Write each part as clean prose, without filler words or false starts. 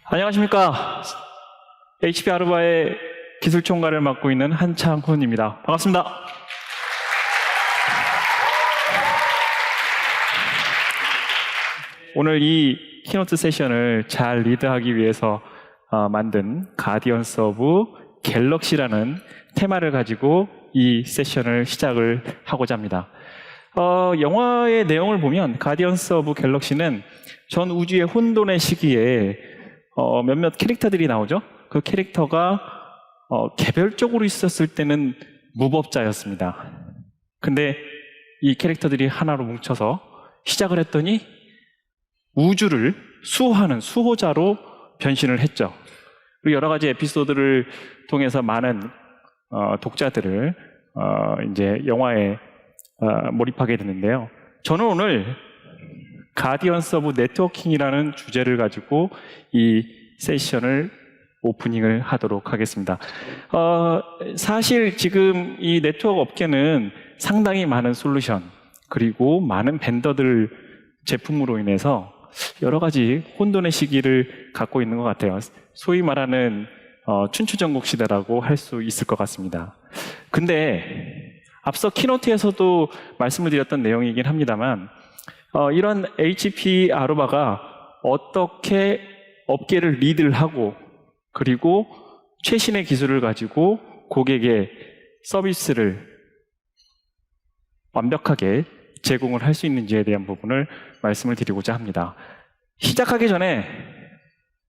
안녕하십니까. HP 아르바의 기술총괄을 맡고 있는 한창훈입니다. 반갑습니다. 오늘 이 키노트 세션을 잘 리드하기 위해서 만든 가디언스 오브 갤럭시라는 테마를 가지고 이 세션을 시작을 하고자 합니다. 영화의 내용을 보면 가디언스 오브 갤럭시는 전 우주의 혼돈의 시기에 몇몇 캐릭터들이 나오죠. 그 캐릭터가 개별적으로 있었을 때는 무법자였습니다. 근데 이 캐릭터들이 하나로 뭉쳐서 시작을 했더니 우주를 수호하는 수호자로 변신을 했죠. 그리고 여러 가지 에피소드를 통해서 많은 독자들을 이제 영화에 몰입하게 됐는데요. 저는 오늘 가디언스 오브 네트워킹이라는 주제를 가지고 이 세션을 오프닝을 하도록 하겠습니다. 사실 지금 이 네트워크 업계는 상당히 많은 솔루션 그리고 많은 벤더들 제품으로 인해서 여러 가지 혼돈의 시기를 갖고 있는 것 같아요. 소위 말하는 춘추전국 시대라고 할 수 있을 것 같습니다. 근데 앞서 키노트에서도 말씀을 드렸던 내용이긴 합니다만 이런 HP 아르바가 어떻게 업계를 리드를 하고 그리고 최신의 기술을 가지고 고객의 서비스를 완벽하게 제공을 할 수 있는지에 대한 부분을 말씀을 드리고자 합니다. 시작하기 전에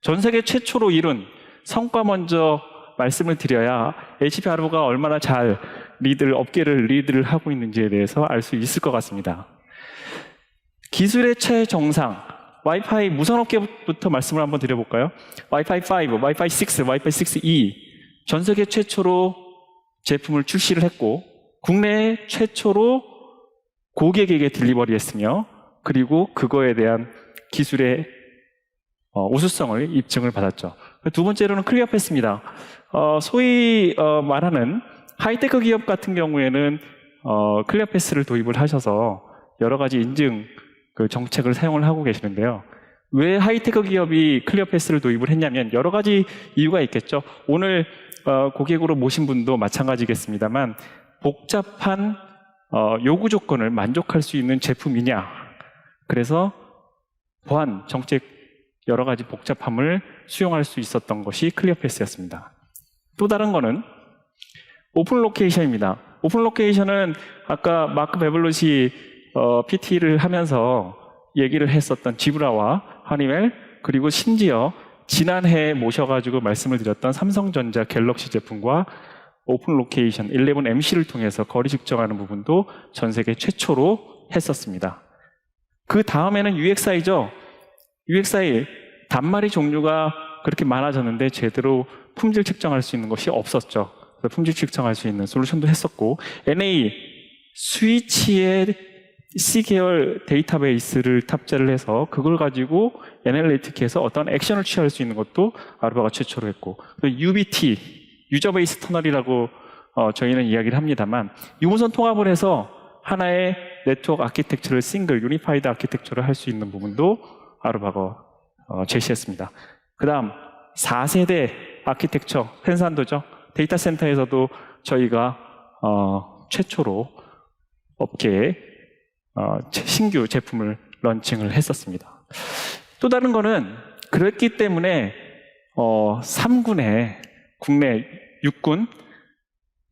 전 세계 최초로 이룬 성과 먼저 말씀을 드려야 HP 아르바가 얼마나 잘 업계를 리드를 하고 있는지에 대해서 알 수 있을 것 같습니다. 기술의 최정상, 와이파이 무선 업계부터 말씀을 한번 드려볼까요? 와이파이 5, 와이파이 6, 와이파이 6E 전 세계 최초로 제품을 출시를 했고 국내 최초로 고객에게 딜리버리 했으며 그리고 그거에 대한 기술의 우수성을 입증을 받았죠. 두 번째로는 클리어패스입니다. 소위 말하는 하이테크 기업 같은 경우에는 클리어패스를 도입을 하셔서 여러 가지 인증 정책을 사용을 하고 계시는데요. 왜 하이테크 기업이 클리어패스를 도입을 했냐면 여러 가지 이유가 있겠죠. 오늘 고객으로 모신 분도 마찬가지겠습니다만 복잡한 요구 조건을 만족할 수 있는 제품이냐. 그래서 보안, 정책 여러 가지 복잡함을 수용할 수 있었던 것이 클리어패스였습니다. 또 다른 거는 오픈 로케이션입니다. 오픈 로케이션은 아까 마크 베블롯이 PT를 하면서 얘기를 했었던 지브라와 허니웰 그리고 심지어 지난해에 모셔가지고 말씀을 드렸던 삼성전자 갤럭시 제품과 오픈 로케이션 11MC를 통해서 거리 측정하는 부분도 전 세계 최초로 했었습니다. 그 다음에는 UXI죠. UXI 단말이 종류가 그렇게 많아졌는데 제대로 품질 측정할 수 있는 것이 없었죠. 품질 측정할 수 있는 솔루션도 했었고 NA 스위치의 C계열 데이터베이스를 탑재를 해서 그걸 가지고 애널리틱해서 어떤 액션을 취할 수 있는 것도 아르바가 최초로 했고 UBT, 유저 베이스 터널이라고 저희는 이야기를 합니다만 유무선 통합을 해서 하나의 네트워크 아키텍처를 싱글, 유니파이드 아키텍처를 할 수 있는 부분도 아르바가 제시했습니다. 그 다음 4세대 아키텍처, 펜산도죠. 데이터 센터에서도 저희가 최초로 업계에 신규 제품을 런칭을 했었습니다. 또 다른 거는 그랬기 때문에 3군의 국내 육군,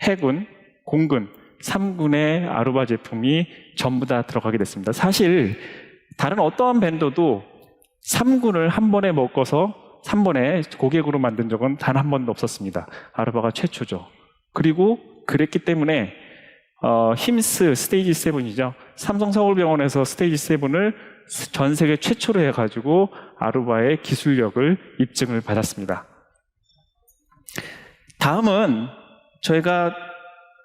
해군, 공군 3군의 아르바 제품이 전부 다 들어가게 됐습니다. 사실 다른 어떠한 벤더도 3군을 한 번에 먹어서 3번에 고객으로 만든 적은 단 한 번도 없었습니다. 아르바가 최초죠. 그리고 그랬기 때문에 힘스 스테이지 7이죠. 삼성 서울병원에서 스테이지 7을 전 세계 최초로 해가지고 아르바의 기술력을 입증을 받았습니다. 다음은 저희가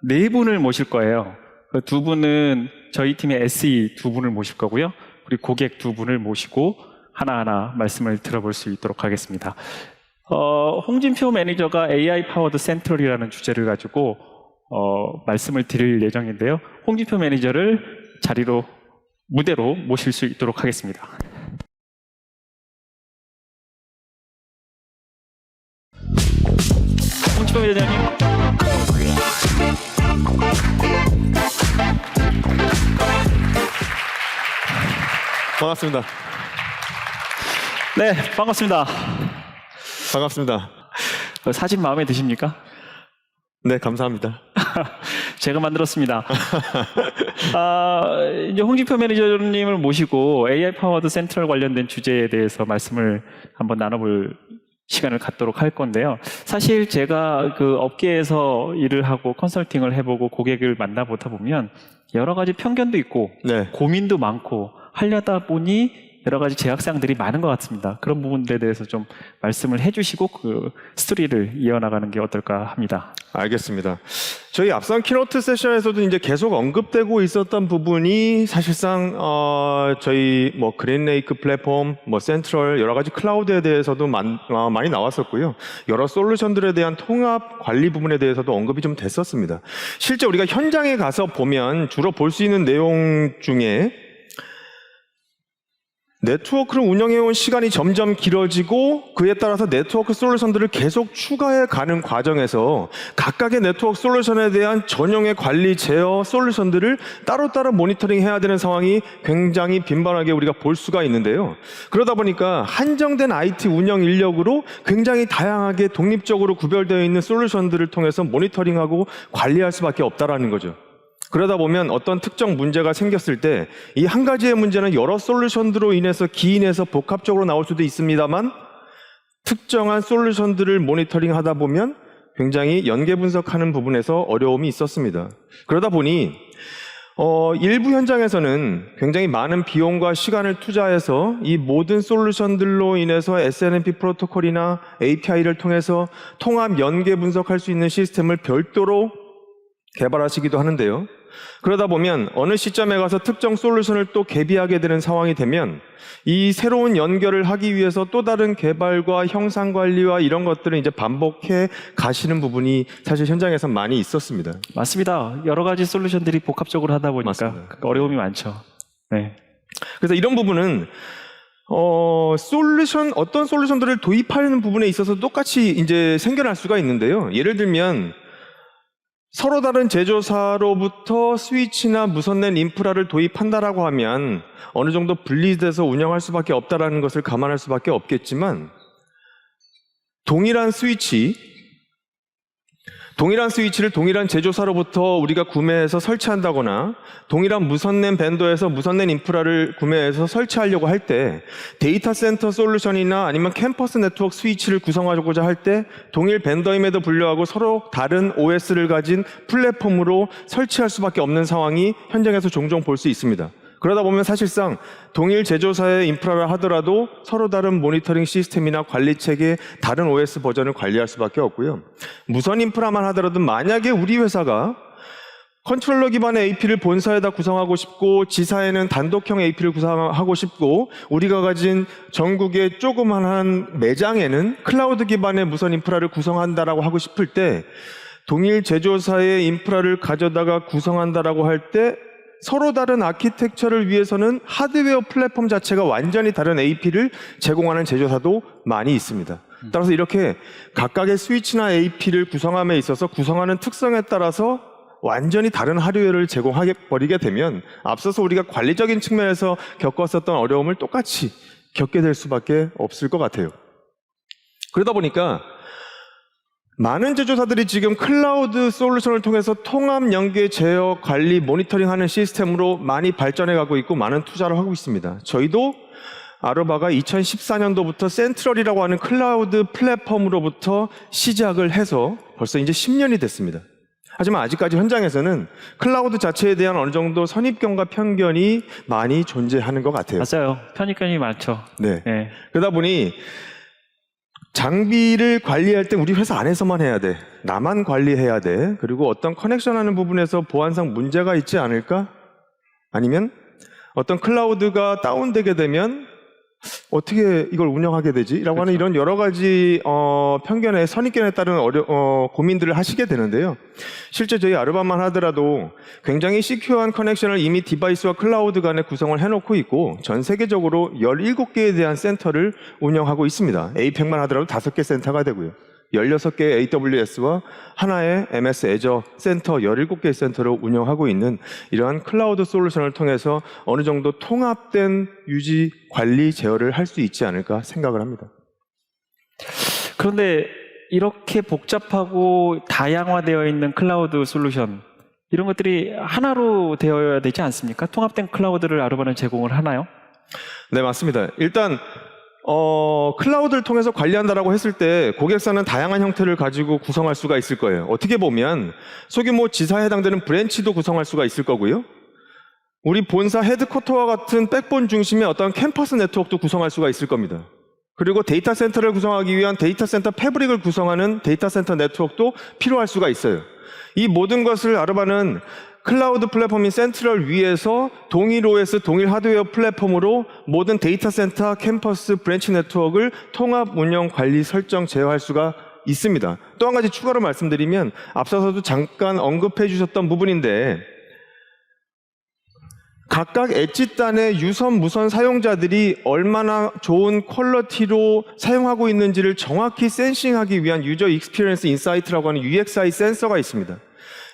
4분을 모실 거예요. 그 2분은 저희 팀의 SE 2분을 모실 거고요. 그리고 고객 2분을 모시고 하나하나 말씀을 들어볼 수 있도록 하겠습니다. 홍진표 매니저가 AI 파워드 센트럴이라는 주제를 가지고 말씀을 드릴 예정인데요. 홍진표 매니저를 무대로 모실 수 있도록 하겠습니다. 회장님. 반갑습니다. 네, 반갑습니다. 반갑습니다. 사진 마음에 드십니까? 네, 감사합니다. 제가 만들었습니다. 이제 홍진표 매니저님을 모시고 AI 파워드 센트럴 관련된 주제에 대해서 말씀을 한번 나눠볼 시간을 갖도록 할 건데요. 사실 제가 그 업계에서 일을 하고 컨설팅을 해보고 고객을 만나보다 보면 여러 가지 편견도 있고 네. 고민도 많고 하려다 보니 여러 가지 제약사항들이 많은 것 같습니다. 그런 부분들에 대해서 좀 말씀을 해주시고 그 스토리를 이어나가는 게 어떨까 합니다. 알겠습니다. 저희 앞선 키노트 세션에서도 이제 계속 언급되고 있었던 부분이 사실상 저희 뭐 그린레이크 플랫폼, 뭐 센트럴 여러 가지 클라우드에 대해서도 많이 나왔었고요. 여러 솔루션들에 대한 통합 관리 부분에 대해서도 언급이 좀 됐었습니다. 실제 우리가 현장에 가서 보면 주로 볼 수 있는 내용 중에 네트워크를 운영해온 시간이 점점 길어지고 그에 따라서 네트워크 솔루션들을 계속 추가해 가는 과정에서 각각의 네트워크 솔루션에 대한 전용의 관리 제어 솔루션들을 따로따로 모니터링해야 되는 상황이 굉장히 빈번하게 우리가 볼 수가 있는데요. 그러다 보니까 한정된 IT 운영 인력으로 굉장히 다양하게 독립적으로 구별되어 있는 솔루션들을 통해서 모니터링하고 관리할 수밖에 없다라는 거죠. 그러다 보면 어떤 특정 문제가 생겼을 때 이 한 가지의 문제는 여러 솔루션들로 인해서 기인해서 복합적으로 나올 수도 있습니다만 특정한 솔루션들을 모니터링 하다 보면 굉장히 연계 분석하는 부분에서 어려움이 있었습니다. 그러다 보니 일부 현장에서는 굉장히 많은 비용과 시간을 투자해서 이 모든 솔루션들로 인해서 SNMP 프로토콜이나 API를 통해서 통합 연계 분석할 수 있는 시스템을 별도로 개발하시기도 하는데요. 그러다 보면 어느 시점에 가서 특정 솔루션을 또 개비하게 되는 상황이 되면 이 새로운 연결을 하기 위해서 또 다른 개발과 형상 관리와 이런 것들을 이제 반복해 가시는 부분이 사실 현장에서 많이 있었습니다. 맞습니다. 여러 가지 솔루션들이 복합적으로 하다 보니까 어려움이 많죠. 네. 그래서 이런 부분은 어떤 솔루션들을 도입하는 부분에 있어서 똑같이 이제 생겨날 수가 있는데요. 예를 들면 서로 다른 제조사로부터 스위치나 무선랜 인프라를 도입한다라고 하면 어느 정도 분리돼서 운영할 수밖에 없다라는 것을 감안할 수밖에 없겠지만 동일한 스위치를 동일한 제조사로부터 우리가 구매해서 설치한다거나 동일한 무선랜 벤더에서 무선랜 인프라를 구매해서 설치하려고 할 때 데이터 센터 솔루션이나 아니면 캠퍼스 네트워크 스위치를 구성하고자 할 때 동일 벤더임에도 불구하고 서로 다른 OS를 가진 플랫폼으로 설치할 수밖에 없는 상황이 현장에서 종종 볼 수 있습니다. 그러다 보면 사실상 동일 제조사의 인프라를 하더라도 서로 다른 모니터링 시스템이나 관리 체계, 다른 OS 버전을 관리할 수밖에 없고요. 무선 인프라만 하더라도 만약에 우리 회사가 컨트롤러 기반의 AP를 본사에다 구성하고 싶고 지사에는 단독형 AP를 구성하고 싶고 우리가 가진 전국의 조그만한 매장에는 클라우드 기반의 무선 인프라를 구성한다라고 하고 싶을 때 동일 제조사의 인프라를 가져다가 구성한다라고 할 때 서로 다른 아키텍처를 위해서는 하드웨어 플랫폼 자체가 완전히 다른 AP를 제공하는 제조사도 많이 있습니다. 따라서 이렇게 각각의 스위치나 AP를 구성함에 있어서 구성하는 특성에 따라서 완전히 다른 하드웨어를 제공하게 버리게 되면 앞서서 우리가 관리적인 측면에서 겪었었던 어려움을 똑같이 겪게 될 수밖에 없을 것 같아요. 그러다 보니까 많은 제조사들이 지금 클라우드 솔루션을 통해서 통합 연계 제어 관리 모니터링하는 시스템으로 많이 발전해 가고 있고 많은 투자를 하고 있습니다. 저희도 아르바가 2014년도부터 센트럴이라고 하는 클라우드 플랫폼으로부터 시작을 해서 벌써 이제 10년이 됐습니다. 하지만 아직까지 현장에서는 클라우드 자체에 대한 어느 정도 선입견과 편견이 많이 존재하는 것 같아요. 맞아요. 편입견이 많죠. 네. 네. 그러다 보니 장비를 관리할 때 우리 회사 안에서만 해야 돼. 나만 관리해야 돼. 그리고 어떤 커넥션하는 부분에서 보안상 문제가 있지 않을까? 아니면 어떤 클라우드가 다운되게 되면 어떻게 이걸 운영하게 되지? 라고 하는 이런 여러 가지 편견에 선입견에 따른 고민들을 하시게 되는데요. 실제 저희 아르바만 하더라도 굉장히 시큐어한 커넥션을 이미 디바이스와 클라우드 간에 구성을 해놓고 있고 전 세계적으로 17개에 대한 센터를 운영하고 있습니다. 에이펙만 하더라도 5개 센터가 되고요. 16개의 AWS와 하나의 MS 애저 센터 17개의 센터로 운영하고 있는 이러한 클라우드 솔루션을 통해서 어느 정도 통합된 유지, 관리, 제어를 할 수 있지 않을까 생각을 합니다. 그런데 이렇게 복잡하고 다양화되어 있는 클라우드 솔루션 이런 것들이 하나로 되어야 되지 않습니까? 통합된 클라우드를 아르바는 제공을 하나요? 네, 맞습니다. 일단 클라우드를 통해서 관리한다라고 했을 때 고객사는 다양한 형태를 가지고 구성할 수가 있을 거예요. 어떻게 보면 소규모 지사에 해당되는 브랜치도 구성할 수가 있을 거고요. 우리 본사 헤드쿼터와 같은 백본 중심의 어떤 캠퍼스 네트워크도 구성할 수가 있을 겁니다. 그리고 데이터 센터를 구성하기 위한 데이터 센터 패브릭을 구성하는 데이터 센터 네트워크도 필요할 수가 있어요. 이 모든 것을 아르바는 클라우드 플랫폼인 센트럴 위에서 동일 OS, 동일 하드웨어 플랫폼으로 모든 데이터 센터, 캠퍼스, 브랜치 네트워크를 통합 운영, 관리, 설정, 제어할 수가 있습니다. 또 한 가지 추가로 말씀드리면 앞서서도 잠깐 언급해 주셨던 부분인데 각각 엣지단의 유선, 무선 사용자들이 얼마나 좋은 퀄리티로 사용하고 있는지를 정확히 센싱하기 위한 유저 익스피리언스 인사이트라고 하는 UXI 센서가 있습니다.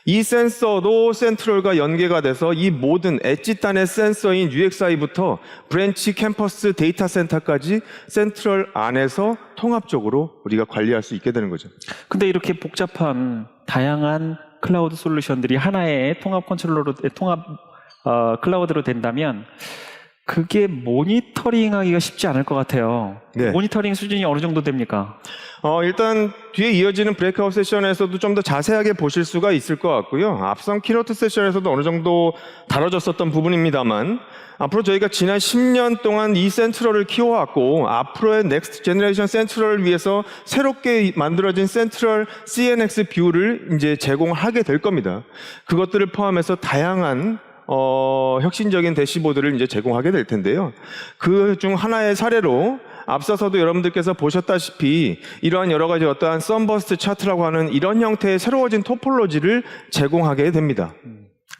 이 센서도 센트럴과 연계가 돼서 이 모든 엣지단의 센서인 UXI부터 브랜치, 캠퍼스, 데이터 센터까지 센트럴 안에서 통합적으로 우리가 관리할 수 있게 되는 거죠. 근데 이렇게 복잡한 다양한 클라우드 솔루션들이 하나의 통합 컨트롤러로 클라우드로 된다면 그게 모니터링하기가 쉽지 않을 것 같아요. 네. 모니터링 수준이 어느 정도 됩니까? 일단 뒤에 이어지는 브레이크아웃 세션에서도 좀 더 자세하게 보실 수가 있을 것 같고요. 앞선 키노트 세션에서도 어느 정도 다뤄졌었던 부분입니다만 앞으로 저희가 지난 10년 동안 이 센트럴을 키워왔고 앞으로의 넥스트 제너레이션 센트럴을 위해서 새롭게 만들어진 센트럴 CNX 뷰를 이제 제공하게 될 겁니다. 그것들을 포함해서 다양한 혁신적인 대시보드를 이제 제공하게 될 텐데요. 그 중 하나의 사례로 앞서서도 여러분들께서 보셨다시피 이러한 여러 가지 어떠한 썬버스트 차트라고 하는 이런 형태의 새로워진 토폴로지를 제공하게 됩니다.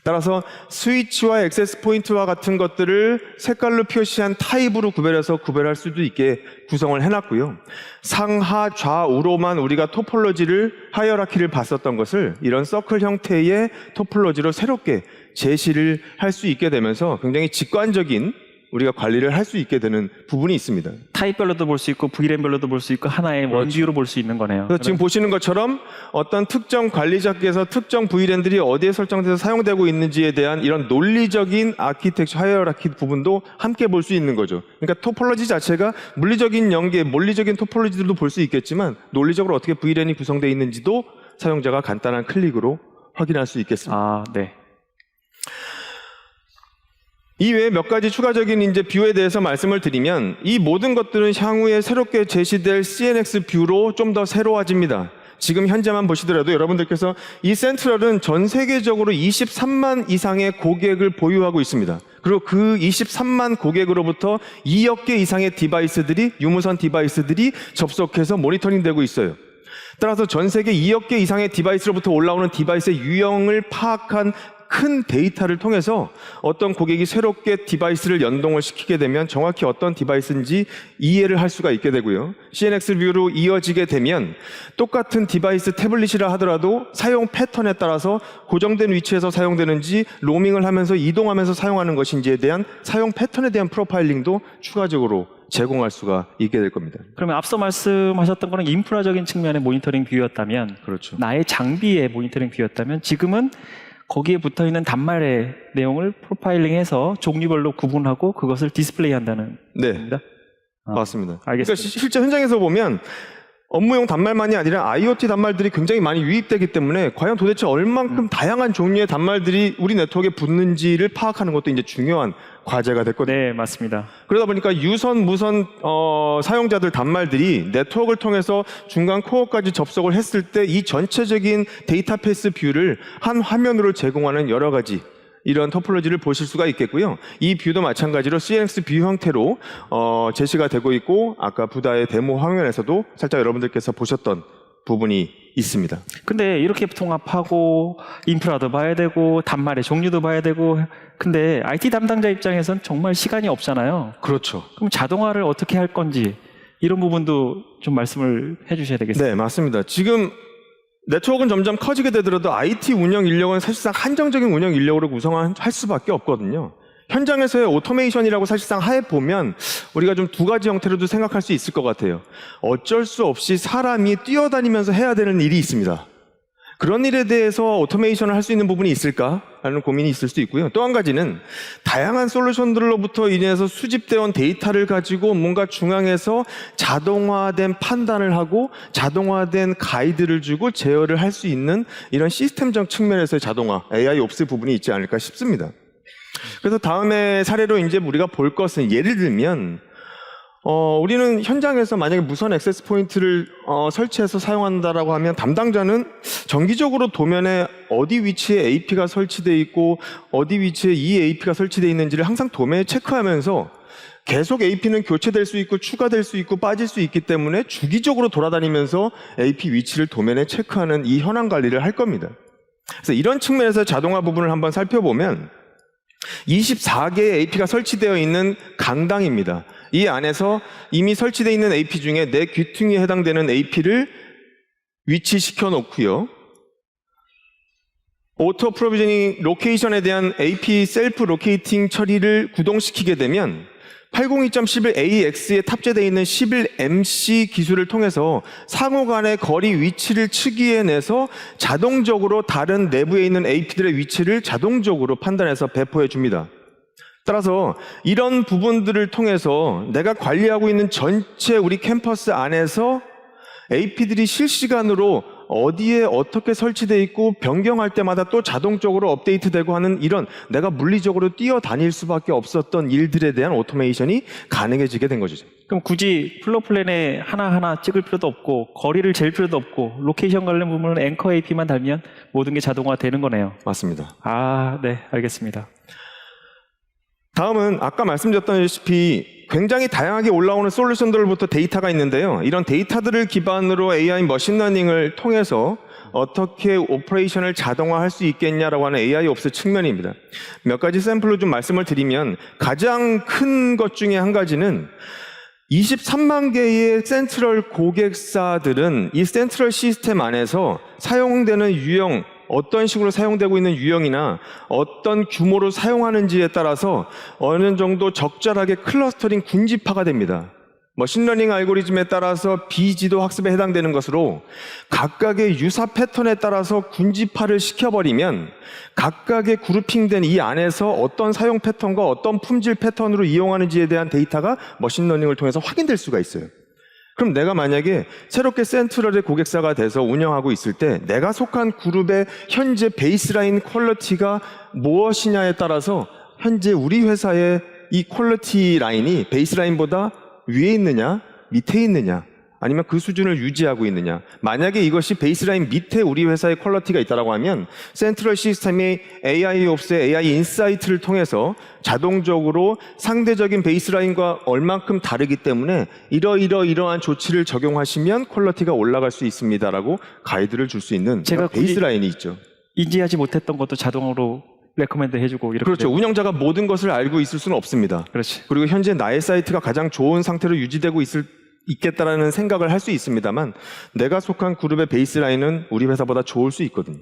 따라서 스위치와 액세스 포인트와 같은 것들을 색깔로 표시한 타입으로 구별할 수도 있게 구성을 해놨고요. 상하 좌우로만 우리가 토폴로지를 하이어라키를 봤었던 것을 이런 서클 형태의 토폴로지로 새롭게 제시를 할 수 있게 되면서 굉장히 직관적인 우리가 관리를 할 수 있게 되는 부분이 있습니다. 타입별로도 볼 수 있고 VLAN별로도 볼 수 있고 하나의 원뷰로 볼 수 있는 거네요. 그래서 지금 보시는 것처럼 어떤 특정 관리자께서 특정 VLAN들이 어디에 설정돼서 사용되고 있는지에 대한 이런 논리적인 아키텍처 하이어라키 부분도 함께 볼 수 있는 거죠. 그러니까 토폴로지 자체가 물리적인 연계, 논리적인 토폴로지들도 볼 수 있겠지만 논리적으로 어떻게 VLAN이 구성되어 있는지도 사용자가 간단한 클릭으로 확인할 수 있겠습니다. 아, 네. 이외에 몇 가지 추가적인 이제 뷰에 대해서 말씀을 드리면 이 모든 것들은 향후에 새롭게 제시될 CNX 뷰로 좀 더 새로워집니다. 지금 현재만 보시더라도 여러분들께서 이 센트럴은 전 세계적으로 23만 이상의 고객을 보유하고 있습니다. 그리고 그 23만 고객으로부터 2억 개 이상의 디바이스들이 유무선 디바이스들이 접속해서 모니터링되고 있어요. 따라서 전 세계 2억 개 이상의 디바이스로부터 올라오는 디바이스의 유형을 파악한 큰 데이터를 통해서 어떤 고객이 새롭게 디바이스를 연동을 시키게 되면 정확히 어떤 디바이스인지 이해를 할 수가 있게 되고요. CNX 뷰로 이어지게 되면 똑같은 디바이스 태블릿이라 하더라도 사용 패턴에 따라서 고정된 위치에서 사용되는지 로밍을 하면서 이동하면서 사용하는 것인지에 대한 사용 패턴에 대한 프로파일링도 추가적으로 제공할 수가 있게 될 겁니다. 그러면 앞서 말씀하셨던 거는 인프라적인 측면의 모니터링 뷰였다면 그렇죠. 나의 장비의 모니터링 뷰였다면 지금은 거기에 붙어있는 단말의 내용을 프로파일링해서 종류별로 구분하고 그것을 디스플레이한다는 네, 겁니다. 맞습니다. 알겠습니다. 그러니까 실제 현장에서 보면 업무용 단말만이 아니라 IoT 단말들이 굉장히 많이 유입되기 때문에 과연 도대체 얼만큼 다양한 종류의 단말들이 우리 네트워크에 붙는지를 파악하는 것도 이제 중요한 과제가 됐거든요. 네, 맞습니다. 그러다 보니까 유선, 무선 사용자들 단말들이 네트워크를 통해서 중간 코어까지 접속을 했을 때 이 전체적인 데이터베이스 뷰를 한 화면으로 제공하는 여러 가지 이런 토폴로지를 보실 수가 있겠고요. 이 뷰도 마찬가지로 CNX 뷰 형태로 제시가 되고 있고 아까 부다의 데모 화면에서도 살짝 여러분들께서 보셨던 부분이 있습니다. 근데 이렇게 통합하고 인프라도 봐야 되고 단말의 종류도 봐야 되고 근데 IT 담당자 입장에선 정말 시간이 없잖아요. 그렇죠. 그럼 자동화를 어떻게 할 건지 이런 부분도 좀 말씀을 해주셔야 되겠습니다. 네, 맞습니다. 지금 네트워크는 점점 커지게 되더라도 IT 운영 인력은 사실상 한정적인 운영 인력으로 구성할 수밖에 없거든요. 현장에서의 오토메이션이라고 사실상 해보면 우리가 좀 두 가지 형태로도 생각할 수 있을 것 같아요. 어쩔 수 없이 사람이 뛰어다니면서 해야 되는 일이 있습니다. 그런 일에 대해서 오토메이션을 할 수 있는 부분이 있을까라는 고민이 있을 수 있고요. 또 한 가지는 다양한 솔루션들로부터 인해서 수집되어 온 데이터를 가지고 뭔가 중앙에서 자동화된 판단을 하고 자동화된 가이드를 주고 제어를 할 수 있는 이런 시스템적 측면에서의 자동화, AI 옵스 부분이 있지 않을까 싶습니다. 그래서 다음에 사례로 이제 우리가 볼 것은 예를 들면 우리는 현장에서 만약에 무선 액세스 포인트를 설치해서 사용한다라고 하면 담당자는 정기적으로 도면에 어디 위치에 AP가 설치되어 있고 어디 위치에 이 AP가 설치되어 있는지를 항상 도면에 체크하면서 계속 AP는 교체될 수 있고 추가될 수 있고 빠질 수 있기 때문에 주기적으로 돌아다니면서 AP 위치를 도면에 체크하는 이 현황 관리를 할 겁니다. 그래서 이런 측면에서 자동화 부분을 한번 살펴보면 24개의 AP가 설치되어 있는 강당입니다. 이 안에서 이미 설치되어 있는 AP 중에 내 귀퉁이에 해당되는 AP를 위치시켜 놓고요. 오토 프로비저닝 로케이션에 대한 AP 셀프 로케이팅 처리를 구동시키게 되면 802.11AX에 탑재되어 있는 11MC 기술을 통해서 상호 간의 거리 위치를 측의해내서 자동적으로 다른 내부에 있는 AP들의 위치를 자동적으로 판단해서 배포해 줍니다. 따라서 이런 부분들을 통해서 내가 관리하고 있는 전체 우리 캠퍼스 안에서 AP들이 실시간으로 어디에 어떻게 설치되어 있고 변경할 때마다 또 자동적으로 업데이트되고 하는 이런 내가 물리적으로 뛰어다닐 수밖에 없었던 일들에 대한 오토메이션이 가능해지게 된 거죠. 그럼 굳이 플로어 플랜에 하나하나 찍을 필요도 없고 거리를 잴 필요도 없고 로케이션 관련 부분은 앵커 AP만 달면 모든 게 자동화되는 거네요. 맞습니다. 아, 네, 알겠습니다. 다음은 아까 말씀드렸다시피 굉장히 다양하게 올라오는 솔루션들부터 데이터가 있는데요. 이런 데이터들을 기반으로 AI 머신러닝을 통해서 어떻게 오퍼레이션을 자동화할 수 있겠냐라고 하는 AI 옵스 측면입니다. 몇 가지 샘플로 좀 말씀을 드리면 가장 큰 것 중에 한 가지는 23만 개의 센트럴 고객사들은 이 센트럴 시스템 안에서 사용되는 유형, 어떤 식으로 사용되고 있는 유형이나 어떤 규모로 사용하는지에 따라서 어느 정도 적절하게 클러스터링 군집화가 됩니다. 머신러닝 알고리즘에 따라서 비지도 학습에 해당되는 것으로 각각의 유사 패턴에 따라서 군집화를 시켜버리면 각각의 그룹핑된 이 안에서 어떤 사용 패턴과 어떤 품질 패턴으로 이용하는지에 대한 데이터가 머신러닝을 통해서 확인될 수가 있어요. 그럼 내가 만약에 새롭게 센트럴의 고객사가 돼서 운영하고 있을 때 내가 속한 그룹의 현재 베이스라인 퀄리티가 무엇이냐에 따라서 현재 우리 회사의 이 퀄리티 라인이 베이스라인보다 위에 있느냐 밑에 있느냐 아니면 그 수준을 유지하고 있느냐. 만약에 이것이 베이스라인 밑에 우리 회사의 퀄리티가 있다고 하면 센트럴 시스템이 AI 옵스의 AI 인사이트를 통해서 자동적으로 상대적인 베이스라인과 얼만큼 다르기 때문에 이러한 조치를 적용하시면 퀄리티가 올라갈 수 있습니다라고 가이드를 줄 수 있는 제가 베이스라인이 있죠. 인지하지 못했던 것도 자동으로 레코멘드 해주고 이렇게. 그렇죠. 운영자가 모든 것을 알고 있을 수는 없습니다. 그렇지. 그리고 현재 나의 사이트가 가장 좋은 상태로 유지되고 있겠다라는 생각을 할 수 있습니다만 내가 속한 그룹의 베이스라인은 우리 회사보다 좋을 수 있거든요.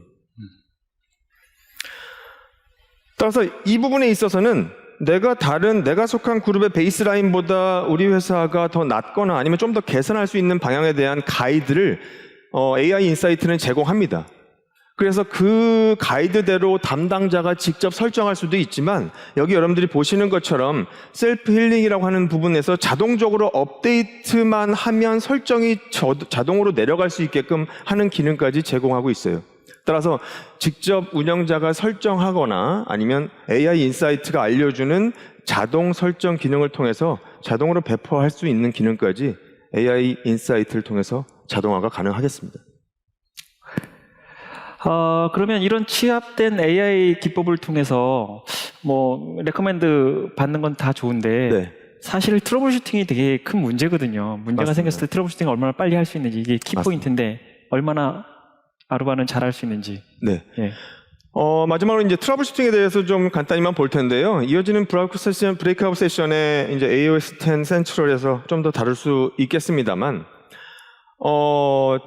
따라서 이 부분에 있어서는 내가 속한 그룹의 베이스라인보다 우리 회사가 더 낫거나 아니면 좀 더 개선할 수 있는 방향에 대한 가이드를 AI 인사이트는 제공합니다. 그래서 그 가이드대로 담당자가 직접 설정할 수도 있지만 여기 여러분들이 보시는 것처럼 셀프 힐링이라고 하는 부분에서 자동적으로 업데이트만 하면 설정이 자동으로 내려갈 수 있게끔 하는 기능까지 제공하고 있어요. 따라서 직접 운영자가 설정하거나 아니면 AI 인사이트가 알려주는 자동 설정 기능을 통해서 자동으로 배포할 수 있는 기능까지 AI 인사이트를 통해서 자동화가 가능하겠습니다. 그러면 이런 취합된 AI 기법을 통해서 레커멘드 받는 건 다 좋은데 네. 사실 트러블 슈팅이 되게 큰 문제거든요. 문제가 맞습니다. 생겼을 때 트러블 슈팅을 얼마나 빨리 할 수 있는지 이게 키포인트인데 얼마나 아루바는 잘할 수 있는지. 네. 예. 마지막으로 이제 트러블 슈팅에 대해서 좀 간단히만 볼 텐데요. 이어지는 브레이크아웃 세션에 이제 AOS 10 센트럴에서 좀 더 다룰 수 있겠습니다만,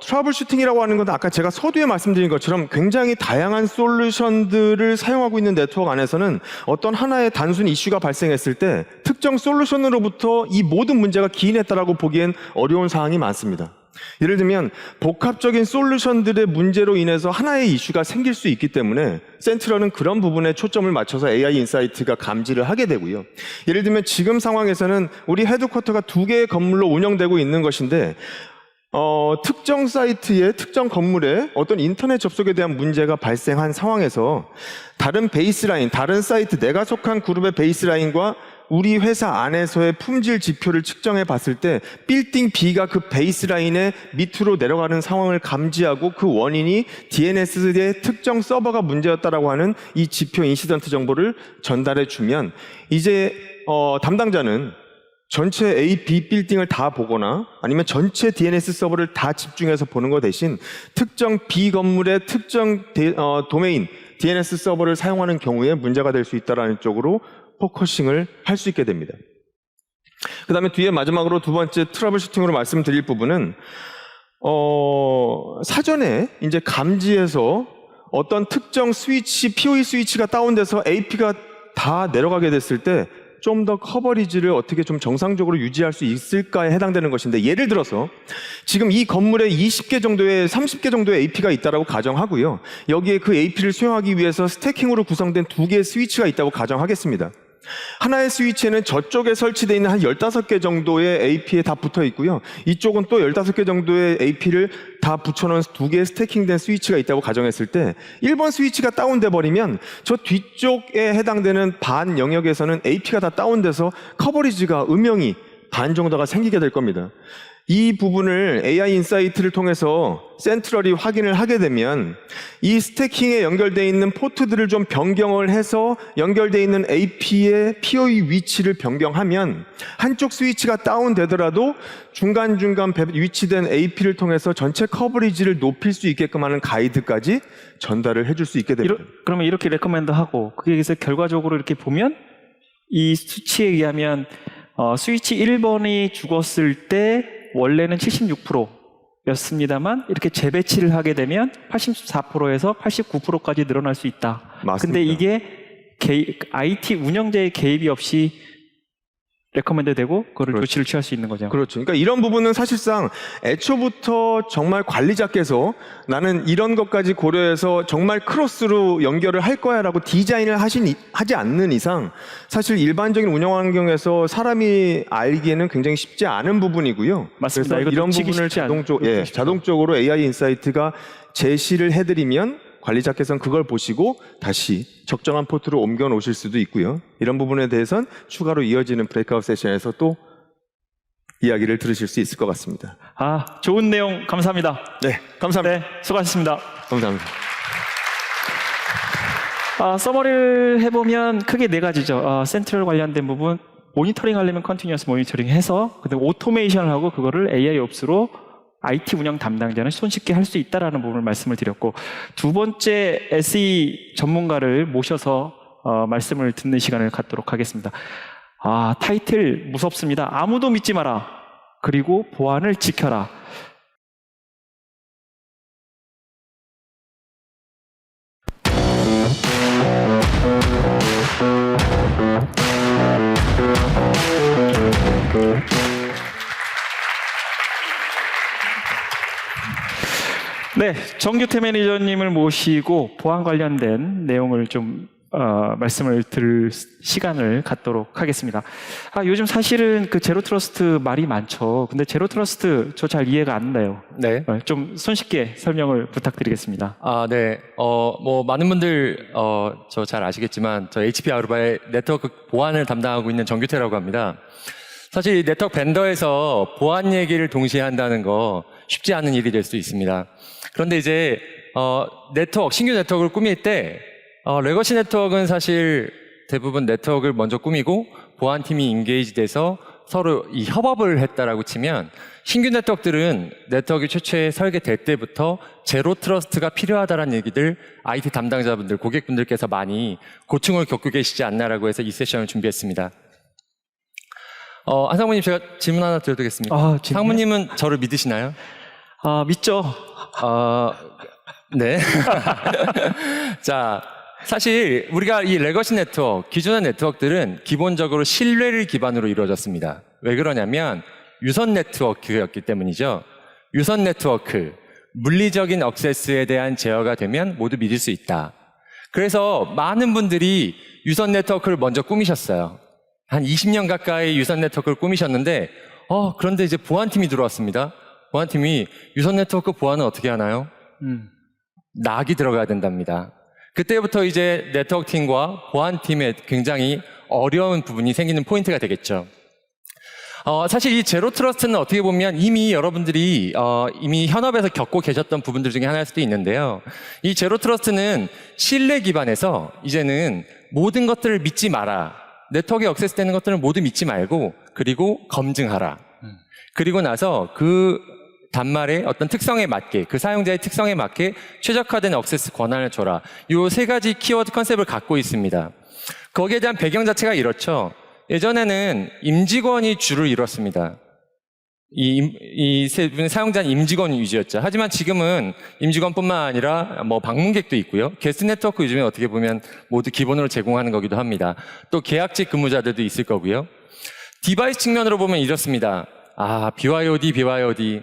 트러블 슈팅이라고 하는 건 아까 제가 서두에 말씀드린 것처럼 굉장히 다양한 솔루션들을 사용하고 있는 네트워크 안에서는 어떤 하나의 단순 이슈가 발생했을 때 특정 솔루션으로부터 이 모든 문제가 기인했다라고 보기엔 어려운 사항이 많습니다. 예를 들면 복합적인 솔루션들의 문제로 인해서 하나의 이슈가 생길 수 있기 때문에 센트럴은 그런 부분에 초점을 맞춰서 AI 인사이트가 감지를 하게 되고요. 예를 들면 지금 상황에서는 우리 헤드쿼터가 2개의 건물로 운영되고 있는 것인데 특정 사이트에 특정 건물에 어떤 인터넷 접속에 대한 문제가 발생한 상황에서 다른 베이스라인, 다른 사이트, 내가 속한 그룹의 베이스라인과 우리 회사 안에서의 품질 지표를 측정해 봤을 때 빌딩 B가 그 베이스라인의 밑으로 내려가는 상황을 감지하고 그 원인이 DNS의 특정 서버가 문제였다라고 하는 이 지표 인시던트 정보를 전달해 주면 이제 담당자는 전체 A, B 빌딩을 다 보거나 아니면 전체 DNS 서버를 다 집중해서 보는 것 대신 특정 B 건물의 특정 도메인 DNS 서버를 사용하는 경우에 문제가 될 수 있다는 쪽으로 포커싱을 할 수 있게 됩니다. 그 다음에 뒤에 마지막으로 두 번째 트러블 슈팅으로 말씀드릴 부분은 사전에 이제 감지해서 어떤 특정 스위치, PoE 스위치가 다운돼서 AP가 다 내려가게 됐을 때 좀 더 커버리지를 어떻게 좀 정상적으로 유지할 수 있을까에 해당되는 것인데, 예를 들어서 지금 이 건물에 20개 정도의 30개 정도의 AP가 있다라고 가정하고요. 여기에 그 AP를 수용하기 위해서 스태킹으로 구성된 2개의 스위치가 있다고 가정하겠습니다. 하나의 스위치에는 저쪽에 설치되어 있는 한 15개 정도의 AP에 다 붙어 있고요. 이쪽은 또 15개 정도의 AP를 다 붙여놓은 2개의 스태킹된 스위치가 있다고 가정했을 때 1번 스위치가 다운돼 버리면 저 뒤쪽에 해당되는 반 영역에서는 AP가 다 다운돼서 커버리지가 음영이 반 정도가 생기게 될 겁니다. 이 부분을 AI 인사이트를 통해서 센트럴이 확인을 하게 되면 이 스태킹에 연결되어 있는 포트들을 좀 변경을 해서 연결되어 있는 AP의 PoE 위치를 변경하면 한쪽 스위치가 다운되더라도 중간중간 위치된 AP를 통해서 전체 커버리지를 높일 수 있게끔 하는 가이드까지 전달을 해줄 수 있게 됩니다. 그러면 이렇게 레커멘드하고 그게서 결과적으로 이렇게 보면 이 수치에 의하면 스위치 1번이 죽었을 때 원래는 76%였습니다만 이렇게 재배치를 하게 되면 84%에서 89%까지 늘어날 수 있다. 맞습니다. 근데 이게 IT 운영자의 개입이 없이 레커멘드 되고 그걸 그렇죠. 조치를 취할 수 있는 거죠. 그렇죠. 그러니까 이런 부분은 사실상 애초부터 정말 관리자께서 나는 이런 것까지 고려해서 정말 크로스로 연결을 할 거야라고 디자인을 하지 않는 이상 사실 일반적인 운영 환경에서 사람이 알기에는 굉장히 쉽지 않은 부분이고요. 맞습니다. 그래서 이런 놓치기 부분을 쉽지 않죠. 자동적으로 AI 인사이트가 제시를 해드리면 관리자께서는 그걸 보시고 다시 적정한 포트로 옮겨 놓으실 수도 있고요. 이런 부분에 대해서는 추가로 이어지는 브레이크아웃 세션에서 또 이야기를 들으실 수 있을 것 같습니다. 좋은 내용 감사합니다. 네, 감사합니다. 네, 수고하셨습니다. 감사합니다. 서머리를 해보면 크게 4가지죠. 센트럴 관련된 부분, 모니터링 하려면 컨티뉴어스 모니터링 해서 그다음에 오토메이션을 하고 그거를 AIOps로 IT 운영 담당자는 손쉽게 할 수 있다라는 부분을 말씀을 드렸고, 두 번째 SE 전문가를 모셔서 말씀을 듣는 시간을 갖도록 하겠습니다. 타이틀 무섭습니다. 아무도 믿지 마라. 그리고 보안을 지켜라. 네, 정규태 매니저님을 모시고 보안 관련된 내용을 좀 말씀을 들을 시간을 갖도록 하겠습니다. 요즘 사실은 그 제로 트러스트 말이 많죠. 근데 제로 트러스트 저 잘 이해가 안 나요. 네. 좀 손쉽게 설명을 부탁드리겠습니다. 네. 많은 분들, 저 잘 아시겠지만, 저 HP 아루바의 네트워크 보안을 담당하고 있는 정규태라고 합니다. 사실 이 네트워크 벤더에서 보안 얘기를 동시에 한다는 거 쉽지 않은 일이 될 수 있습니다. 그런데 이제, 신규 네트워크를 꾸밀 때, 레거시 네트워크는 사실 대부분 네트워크를 먼저 꾸미고 보안팀이 인게이지 돼서 서로 이 협업을 했다라고 치면 신규 네트워크들은 네트워크 최초에 설계될 때부터 제로 트러스트가 필요하다라는 얘기들 IT 담당자분들, 고객분들께서 많이 고충을 겪고 계시지 않나라고 해서 이 세션을 준비했습니다. 한상무님 제가 질문 하나 드려도 되겠습니까? 질문이요? 상무님은 저를 믿으시나요? 믿죠. 네. 자, 사실 우리가 이 레거시 네트워크, 기존의 네트워크들은 기본적으로 신뢰를 기반으로 이루어졌습니다. 왜 그러냐면 유선 네트워크였기 때문이죠. 유선 네트워크, 물리적인 액세스에 대한 제어가 되면 모두 믿을 수 있다. 그래서 많은 분들이 유선 네트워크를 먼저 꾸미셨어요. 한 20년 가까이 유선 네트워크를 꾸미셨는데 그런데 이제 보안팀이 들어왔습니다. 보안팀이 유선 네트워크 보안은 어떻게 하나요? 락이 들어가야 된답니다. 그때부터 이제 네트워크 팀과 보안팀에 굉장히 어려운 부분이 생기는 포인트가 되겠죠. 사실 이 제로 트러스트는 어떻게 보면 이미 여러분들이 이미 현업에서 겪고 계셨던 부분들 중에 하나일 수도 있는데요. 이 제로 트러스트는 신뢰 기반에서 이제는 모든 것들을 믿지 마라. 네트워크에 액세스 되는 것들은 모두 믿지 말고 그리고 검증하라. 그리고 나서 그 단말의 어떤 특성에 맞게, 그 사용자의 특성에 맞게 최적화된 액세스 권한을 줘라. 이 세 가지 키워드 컨셉을 갖고 있습니다. 거기에 대한 배경 자체가 이렇죠. 예전에는 임직원이 주를 이뤘습니다. 이 세 분의 사용자는 임직원 위주였죠. 하지만 지금은 임직원뿐만 아니라 뭐 방문객도 있고요. 게스트 네트워크 요즘에 어떻게 보면 모두 기본으로 제공하는 거기도 합니다. 또 계약직 근무자들도 있을 거고요. 디바이스 측면으로 보면 이렇습니다. BYOD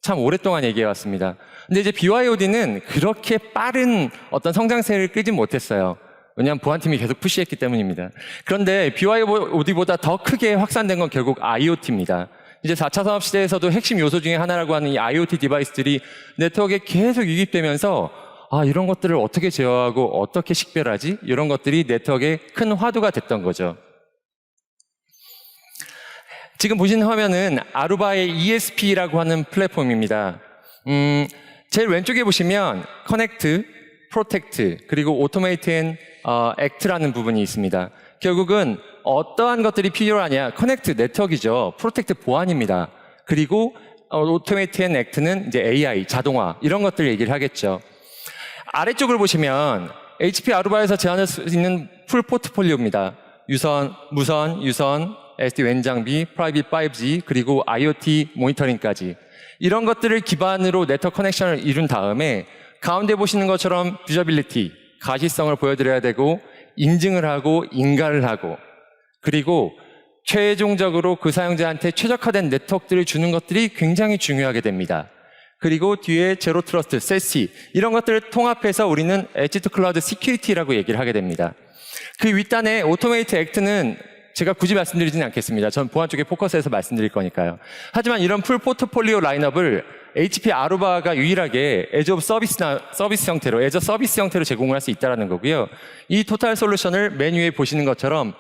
참 오랫동안 얘기해 왔습니다. 근데 이제 BYOD는 그렇게 빠른 어떤 성장세를 끌지 못했어요. 왜냐하면 보안팀이 계속 푸시했기 때문입니다. 그런데 BYOD보다 더 크게 확산된 건 결국 IoT입니다. 이제 4차 산업 시대에서도 핵심 요소 중에 하나라고 하는 이 IoT 디바이스들이 네트워크에 계속 유입되면서 이런 것들을 어떻게 제어하고 어떻게 식별하지? 이런 것들이 네트워크의 큰 화두가 됐던 거죠. 지금 보시는 화면은 아루바의 ESP라고 하는 플랫폼입니다. 제일 왼쪽에 보시면 커넥트, 프로텍트, 그리고 오토메이트 앤 액트라는 부분이 있습니다. 결국은 어떠한 것들이 필요하냐? 커넥트, 네트워크이죠. 프로텍트, 보안입니다. 그리고 오토메이트 앤 액트는 이제 AI, 자동화 이런 것들 얘기를 하겠죠. 아래쪽을 보시면 HP 아루바에서 제안할 수 있는 풀 포트폴리오입니다. 유선, 무선, 유선, SD-WAN 장비, 프라이빗 5G, 그리고 IoT 모니터링까지 이런 것들을 기반으로 네트워크 커넥션을 이룬 다음에 가운데 보시는 것처럼 유저빌리티, 가시성을 보여드려야 되고 인증을 하고 인가를 하고 그리고 최종적으로 그 사용자한테 최적화된 네트워크들을 주는 것들이 굉장히 중요하게 됩니다. 그리고 뒤에 제로 트러스트, SASE 이런 것들을 통합해서 우리는 엣지 투 클라우드 시큐리티라고 얘기를 하게 됩니다. 그 윗단에 오토메이트 액트는 제가 굳이 말씀드리지는 않겠습니다. 전 보안 쪽에 포커스해서 말씀드릴 거니까요. 하지만 이런 풀 포트폴리오 라인업을 HP 아루바가 유일하게 애저 서비스 형태로 제공을 할 수 있다는 거고요. 이 토탈 솔루션을 메뉴에 보시는 것처럼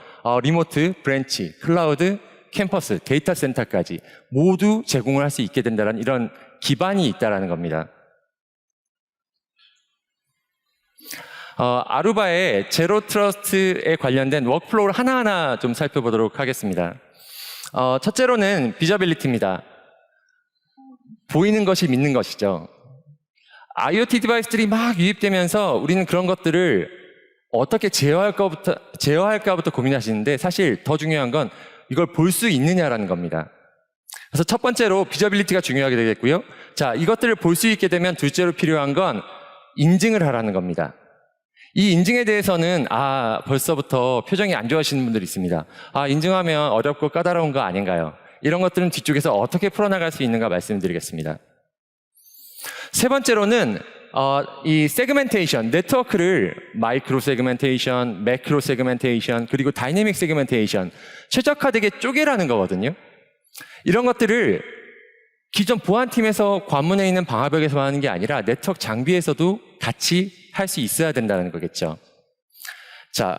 리모트, 브랜치, 클라우드, 캠퍼스, 데이터 센터까지 모두 제공을 할 수 있게 된다는 이런 기반이 있다는 겁니다. 아루바의 제로 트러스트에 관련된 워크플로우를 하나하나 좀 살펴보도록 하겠습니다. 첫째로는 비저빌리티입니다. 보이는 것이 믿는 것이죠. IoT 디바이스들이 막 유입되면서 우리는 그런 것들을 어떻게 제어할까부터 고민하시는데 사실 더 중요한 건 이걸 볼 수 있느냐라는 겁니다. 그래서 첫 번째로 비저빌리티가 중요하게 되겠고요. 자, 이것들을 볼 수 있게 되면 둘째로 필요한 건 인증을 하라는 겁니다. 이 인증에 대해서는 벌써부터 표정이 안 좋아하시는 분들이 있습니다. 인증하면 어렵고 까다로운 거 아닌가요? 이런 것들은 뒤쪽에서 어떻게 풀어나갈 수 있는가 말씀드리겠습니다. 세 번째로는 이 세그멘테이션, 네트워크를 마이크로 세그멘테이션, 매크로 세그멘테이션, 그리고 다이내믹 세그멘테이션 최적화되게 쪼개라는 거거든요. 이런 것들을 기존 보안팀에서 관문에 있는 방화벽에서 하는 게 아니라 네트워크 장비에서도 같이 할 수 있어야 된다는 거겠죠. 자,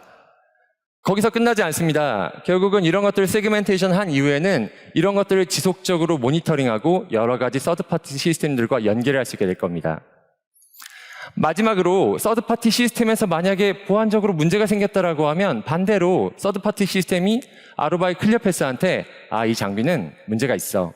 거기서 끝나지 않습니다. 결국은 이런 것들을 세그멘테이션 한 이후에는 이런 것들을 지속적으로 모니터링하고 여러 가지 서드파티 시스템들과 연결할 수 있게 될 겁니다. 마지막으로 서드파티 시스템에서 만약에 보안적으로 문제가 생겼다라고 하면 반대로 서드파티 시스템이 아루바의 클리어패스한테 아, 이 장비는 문제가 있어.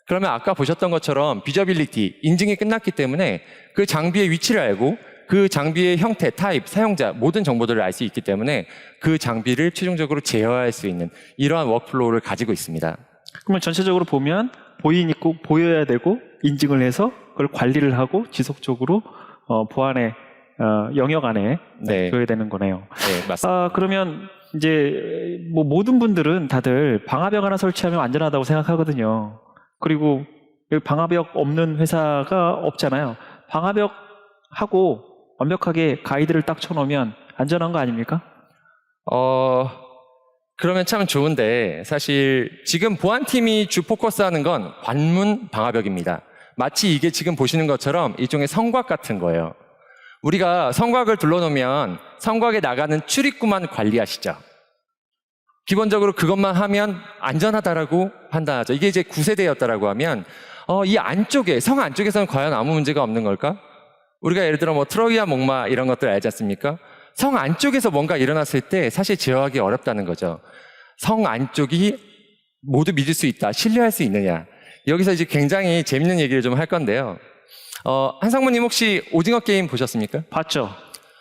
그러면 아까 보셨던 것처럼 비저빌리티, 인증이 끝났기 때문에 그 장비의 위치를 알고 그 장비의 형태, 타입, 사용자 모든 정보들을 알 수 있기 때문에 그 장비를 최종적으로 제어할 수 있는 이러한 워크플로우를 가지고 있습니다. 그러면 전체적으로 보면 보여야 되고 인증을 해서 그걸 관리를 하고 지속적으로 보안의 영역 안에 네. 둬야 되는 거네요. 네, 맞습니다. 그러면 이제 뭐 모든 분들은 다들 방화벽 하나 설치하면 안전하다고 생각하거든요. 그리고 여기 방화벽 없는 회사가 없잖아요. 방화벽 하고 완벽하게 가이드를 딱 쳐놓으면 안전한 거 아닙니까? 그러면 참 좋은데 사실 지금 보안팀이 주 포커스하는 건 관문 방화벽입니다. 마치 이게 지금 보시는 것처럼 일종의 성곽 같은 거예요. 우리가 성곽을 둘러놓으면 성곽에 나가는 출입구만 관리하시죠. 기본적으로 그것만 하면 안전하다라고 판단하죠. 이게 이제 9세대였다라고 하면 이 안쪽에, 성 안쪽에서는 과연 아무 문제가 없는 걸까? 우리가 예를 들어 뭐 트로이아 목마 이런 것들 알지 않습니까? 성 안쪽에서 뭔가 일어났을 때 사실 제어하기 어렵다는 거죠. 성 안쪽이 모두 믿을 수 있다, 신뢰할 수 있느냐. 여기서 이제 굉장히 재밌는 얘기를 좀 할 건데요. 한상무님 혹시 오징어 게임 보셨습니까? 봤죠?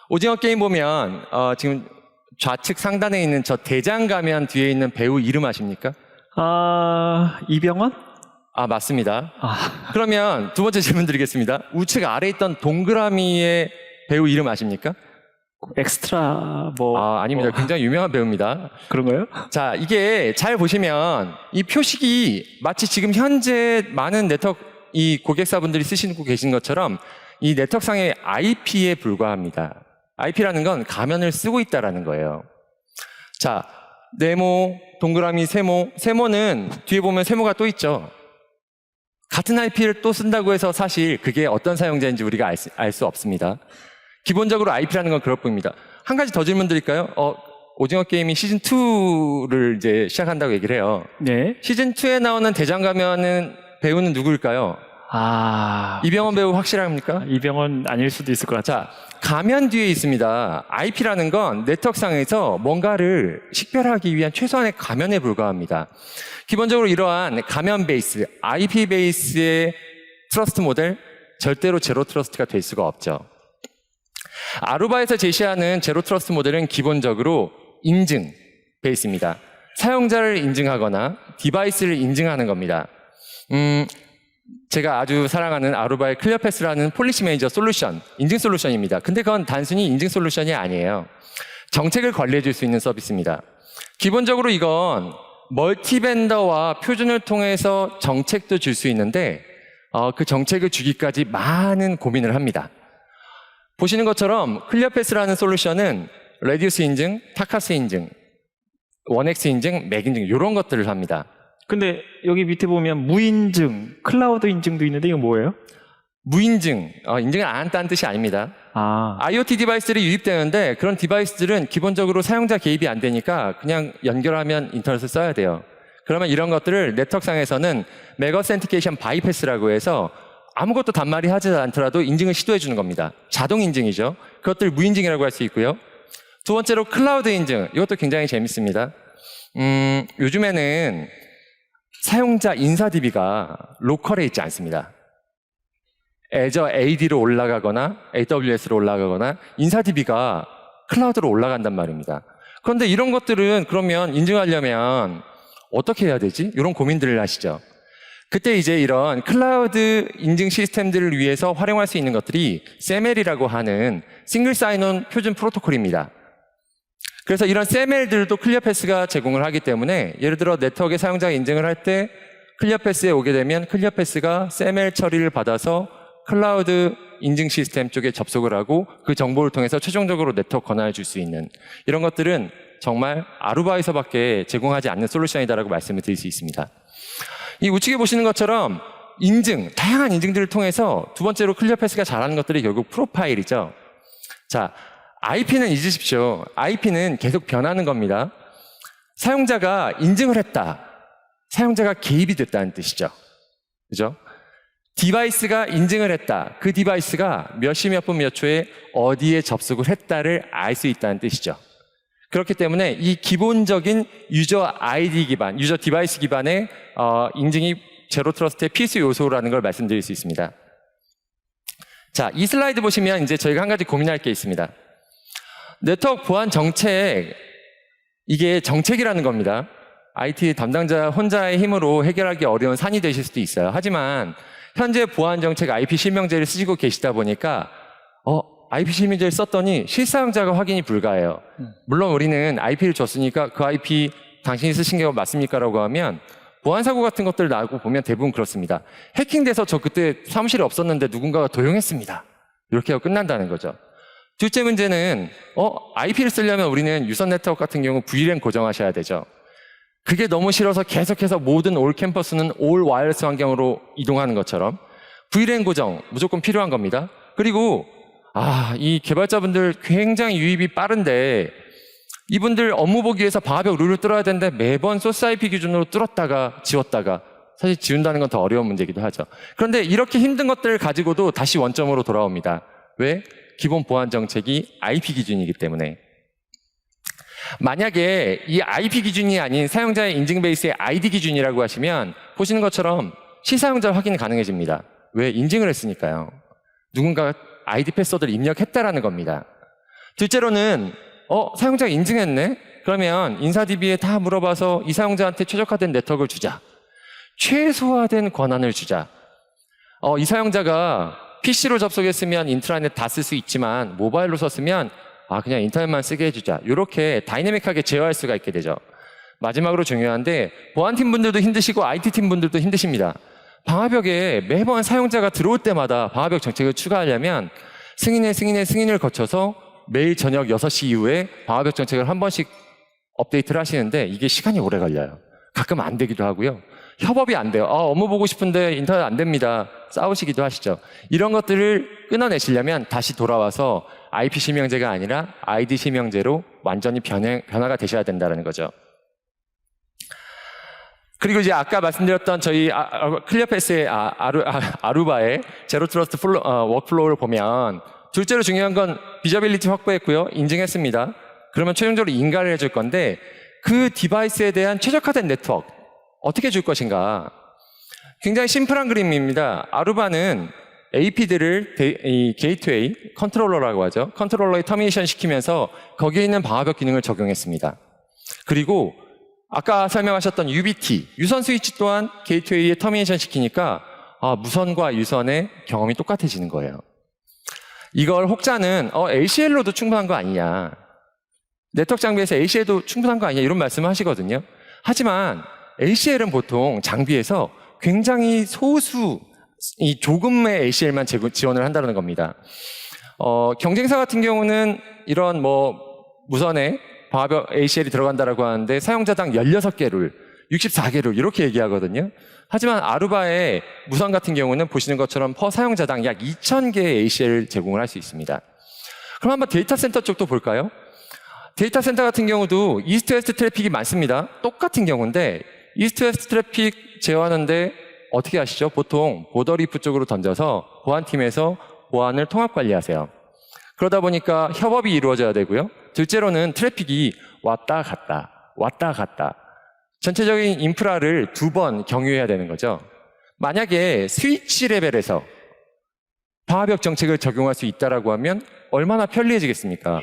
오징어 게임 보면 지금 좌측 상단에 있는 저 대장 가면 뒤에 있는 배우 이름 아십니까? 이병헌? 아, 맞습니다. 그러면 두 번째 질문 드리겠습니다. 우측 아래에 있던 동그라미의 배우 이름 아십니까? 엑스트라 아닙니다. 굉장히 유명한 배우입니다. 그런가요? 자, 이게 잘 보시면 이 표식이 마치 지금 현재 많은 네트워크 이 고객사분들이 쓰시고 계신 것처럼 이 네트워크상의 IP에 불과합니다. IP라는 건 가면을 쓰고 있다라는 거예요. 자, 네모, 동그라미, 세모는 뒤에 보면 세모가 또 있죠. 같은 IP를 또 쓴다고 해서 사실 그게 어떤 사용자인지 우리가 알 수 없습니다. 기본적으로 IP라는 건 그럴 뿐입니다. 한 가지 더 질문 드릴까요? 오징어 게임이 시즌2를 이제 시작한다고 얘기를 해요. 네. 시즌2에 나오는 대장 가면은 배우는 누구일까요? 이병헌 배우 확실합니까? 이병헌 아닐 수도 있을 것 같아요. 자, 가면 뒤에 있습니다. IP라는 건 네트워크상에서 뭔가를 식별하기 위한 최소한의 가면에 불과합니다. 기본적으로 이러한 가면 베이스, IP 베이스의 트러스트 모델, 절대로 제로 트러스트가 될 수가 없죠. 아루바에서 제시하는 제로 트러스트 모델은 기본적으로 인증 베이스입니다. 사용자를 인증하거나 디바이스를 인증하는 겁니다. 제가 아주 사랑하는 아루바의 클리어패스라는 폴리시 매니저 솔루션, 인증 솔루션입니다. 근데 그건 단순히 인증 솔루션이 아니에요. 정책을 관리해 줄 수 있는 서비스입니다. 기본적으로 이건 멀티벤더와 표준을 통해서 정책도 줄 수 있는데 그 정책을 주기까지 많은 고민을 합니다. 보시는 것처럼 클리어패스라는 솔루션은 레디우스 인증, 타카스 인증, 원엑스 인증, 맥 인증 이런 것들을 합니다. 근데 여기 밑에 보면 무인증, 클라우드 인증도 있는데 이거 뭐예요? 무인증, 인증을 안 한다는 뜻이 아닙니다. IoT 디바이스들이 유입되는데 그런 디바이스들은 기본적으로 사용자 개입이 안 되니까 그냥 연결하면 인터넷을 써야 돼요. 그러면 이런 것들을 네트워크상에서는 맥 어센티케이션 바이패스라고 해서 아무것도 단말이 하지 않더라도 인증을 시도해 주는 겁니다. 자동 인증이죠. 그것들 무인증이라고 할 수 있고요. 두 번째로 클라우드 인증, 이것도 굉장히 재밌습니다. 요즘에는 사용자 인사 DB가 로컬에 있지 않습니다. 애저 AD로 올라가거나 AWS로 올라가거나 인사 DB가 클라우드로 올라간단 말입니다. 그런데 이런 것들은 그러면 인증하려면 어떻게 해야 되지? 이런 고민들을 하시죠. 그때 이제 이런 클라우드 인증 시스템들을 위해서 활용할 수 있는 것들이 SAML이라고 하는 싱글 사인온 표준 프로토콜입니다. 그래서 이런 SAML들도 클리어패스가 제공을 하기 때문에 예를 들어 네트워크의 사용자 인증을 할 때 클리어패스에 오게 되면 클리어패스가 SAML 처리를 받아서 클라우드 인증 시스템 쪽에 접속을 하고 그 정보를 통해서 최종적으로 네트워크 권한을 줄 수 있는 이런 것들은 정말 아루바에서밖에 제공하지 않는 솔루션이다라고 말씀을 드릴 수 있습니다. 이 우측에 보시는 것처럼 인증, 다양한 인증들을 통해서 두 번째로 클리어패스가 잘하는 것들이 결국 프로파일이죠. 자, IP는 잊으십시오. IP는 계속 변하는 겁니다. 사용자가 인증을 했다. 사용자가 개입이 됐다는 뜻이죠. 그죠? 디바이스가 인증을 했다. 그 디바이스가 몇 시 몇 분 몇 초에 어디에 접속을 했다를 알 수 있다는 뜻이죠. 그렇기 때문에 이 기본적인 유저 아이디 기반, 유저 디바이스 기반의 인증이 제로 트러스트의 필수 요소라는 걸 말씀드릴 수 있습니다. 자, 이 슬라이드 보시면 이제 저희가 한 가지 고민할 게 있습니다. 네트워크 보안 정책, 이게 정책이라는 겁니다. IT 담당자 혼자의 힘으로 해결하기 어려운 산이 되실 수도 있어요. 하지만 현재 보안 정책 IP 실명제를 쓰시고 계시다 보니까 IP 실명제를 썼더니 실사용자가 확인이 불가해요. 물론 우리는 IP를 줬으니까 그 IP 당신이 쓰신 게 맞습니까? 라고 하면 보안 사고 같은 것들 나고 보면 대부분 그렇습니다. 해킹돼서 저 그때 사무실에 없었는데 누군가가 도용했습니다. 이렇게 하고 끝난다는 거죠. 둘째 문제는 IP를 쓰려면 우리는 유선 네트워크 같은 경우 VLAN 고정하셔야 되죠. 그게 너무 싫어서 계속해서 모든 올 캠퍼스는 올 와이어리스 환경으로 이동하는 것처럼 VLAN 고정 무조건 필요한 겁니다. 그리고 이 개발자분들 굉장히 유입이 빠른데 이분들 업무 보기 위해서 방화벽 룰을 뚫어야 되는데 매번 소스 IP 기준으로 뚫었다가 지웠다가 사실 지운다는 건 더 어려운 문제이기도 하죠. 그런데 이렇게 힘든 것들을 가지고도 다시 원점으로 돌아옵니다. 왜? 기본 보안 정책이 IP 기준이기 때문에. 만약에 이 IP 기준이 아닌 사용자의 인증 베이스의 ID 기준이라고 하시면 보시는 것처럼 실사용자 확인이 가능해집니다. 왜? 인증을 했으니까요. 누군가 ID 패스워드를 입력했다라는 겁니다. 둘째로는 사용자가 인증했네? 그러면 인사DB에 다 물어봐서 이 사용자한테 최적화된 네트워크를 주자. 최소화된 권한을 주자. 이 사용자가 PC로 접속했으면 인트라넷 다 쓸 수 있지만 모바일로 썼으면 그냥 인터넷만 쓰게 해주자. 이렇게 다이내믹하게 제어할 수가 있게 되죠. 마지막으로 중요한데 보안팀 분들도 힘드시고 IT팀 분들도 힘드십니다. 방화벽에 매번 사용자가 들어올 때마다 방화벽 정책을 추가하려면 승인을 거쳐서 매일 저녁 6시 이후에 방화벽 정책을 한 번씩 업데이트를 하시는데 이게 시간이 오래 걸려요. 가끔 안 되기도 하고요. 협업이 안 돼요. 업무 보고 싶은데 인터넷 안 됩니다. 싸우시기도 하시죠. 이런 것들을 끊어내시려면 다시 돌아와서 IP 실명제가 아니라 ID 실명제로 완전히 변화가 되셔야 된다는 거죠. 그리고 이제 아까 말씀드렸던 저희 클리어패스의 아루바의 제로 트러스트 워크플로우를 보면 둘째로 중요한 건 비저빌리티 확보했고요. 인증했습니다. 그러면 최종적으로 인가를 해줄 건데 그 디바이스에 대한 최적화된 네트워크 어떻게 줄 것인가? 굉장히 심플한 그림입니다. 아루바는 AP들을 게이트웨이, 컨트롤러라고 하죠. 컨트롤러에 터미네이션 시키면서 거기에 있는 방화벽 기능을 적용했습니다. 그리고 아까 설명하셨던 UBT, 유선 스위치 또한 게이트웨이에 터미네이션 시키니까 무선과 유선의 경험이 똑같아지는 거예요. 이걸 혹자는 ACL로도 충분한 거 아니냐. 네트워크 장비에서 ACL도 충분한 거 아니냐 이런 말씀을 하시거든요. 하지만 ACL은 보통 장비에서 굉장히 소수 조금의 ACL만 지원을 한다는 겁니다. 경쟁사 같은 경우는 이런 무선에 방화벽 ACL이 들어간다라고 하는데 사용자당 16개를 64개를 이렇게 얘기하거든요. 하지만 아루바의 무선 같은 경우는 보시는 것처럼 퍼 사용자당 약 2,000개의 ACL을 제공을 할 수 있습니다. 그럼 한번 데이터 센터 쪽도 볼까요? 데이터 센터 같은 경우도 이스트 웨스트 트래픽이 많습니다. 똑같은 경우인데 이스트 웨스트 트래픽 제어하는데 어떻게 하시죠? 보통 보더리프 쪽으로 던져서 보안팀에서 보안을 통합 관리하세요. 그러다 보니까 협업이 이루어져야 되고요. 둘째로는 트래픽이 왔다 갔다 전체적인 인프라를 2번 경유해야 되는 거죠. 만약에 스위치 레벨에서 방화벽 정책을 적용할 수 있다라고 하면 얼마나 편리해지겠습니까?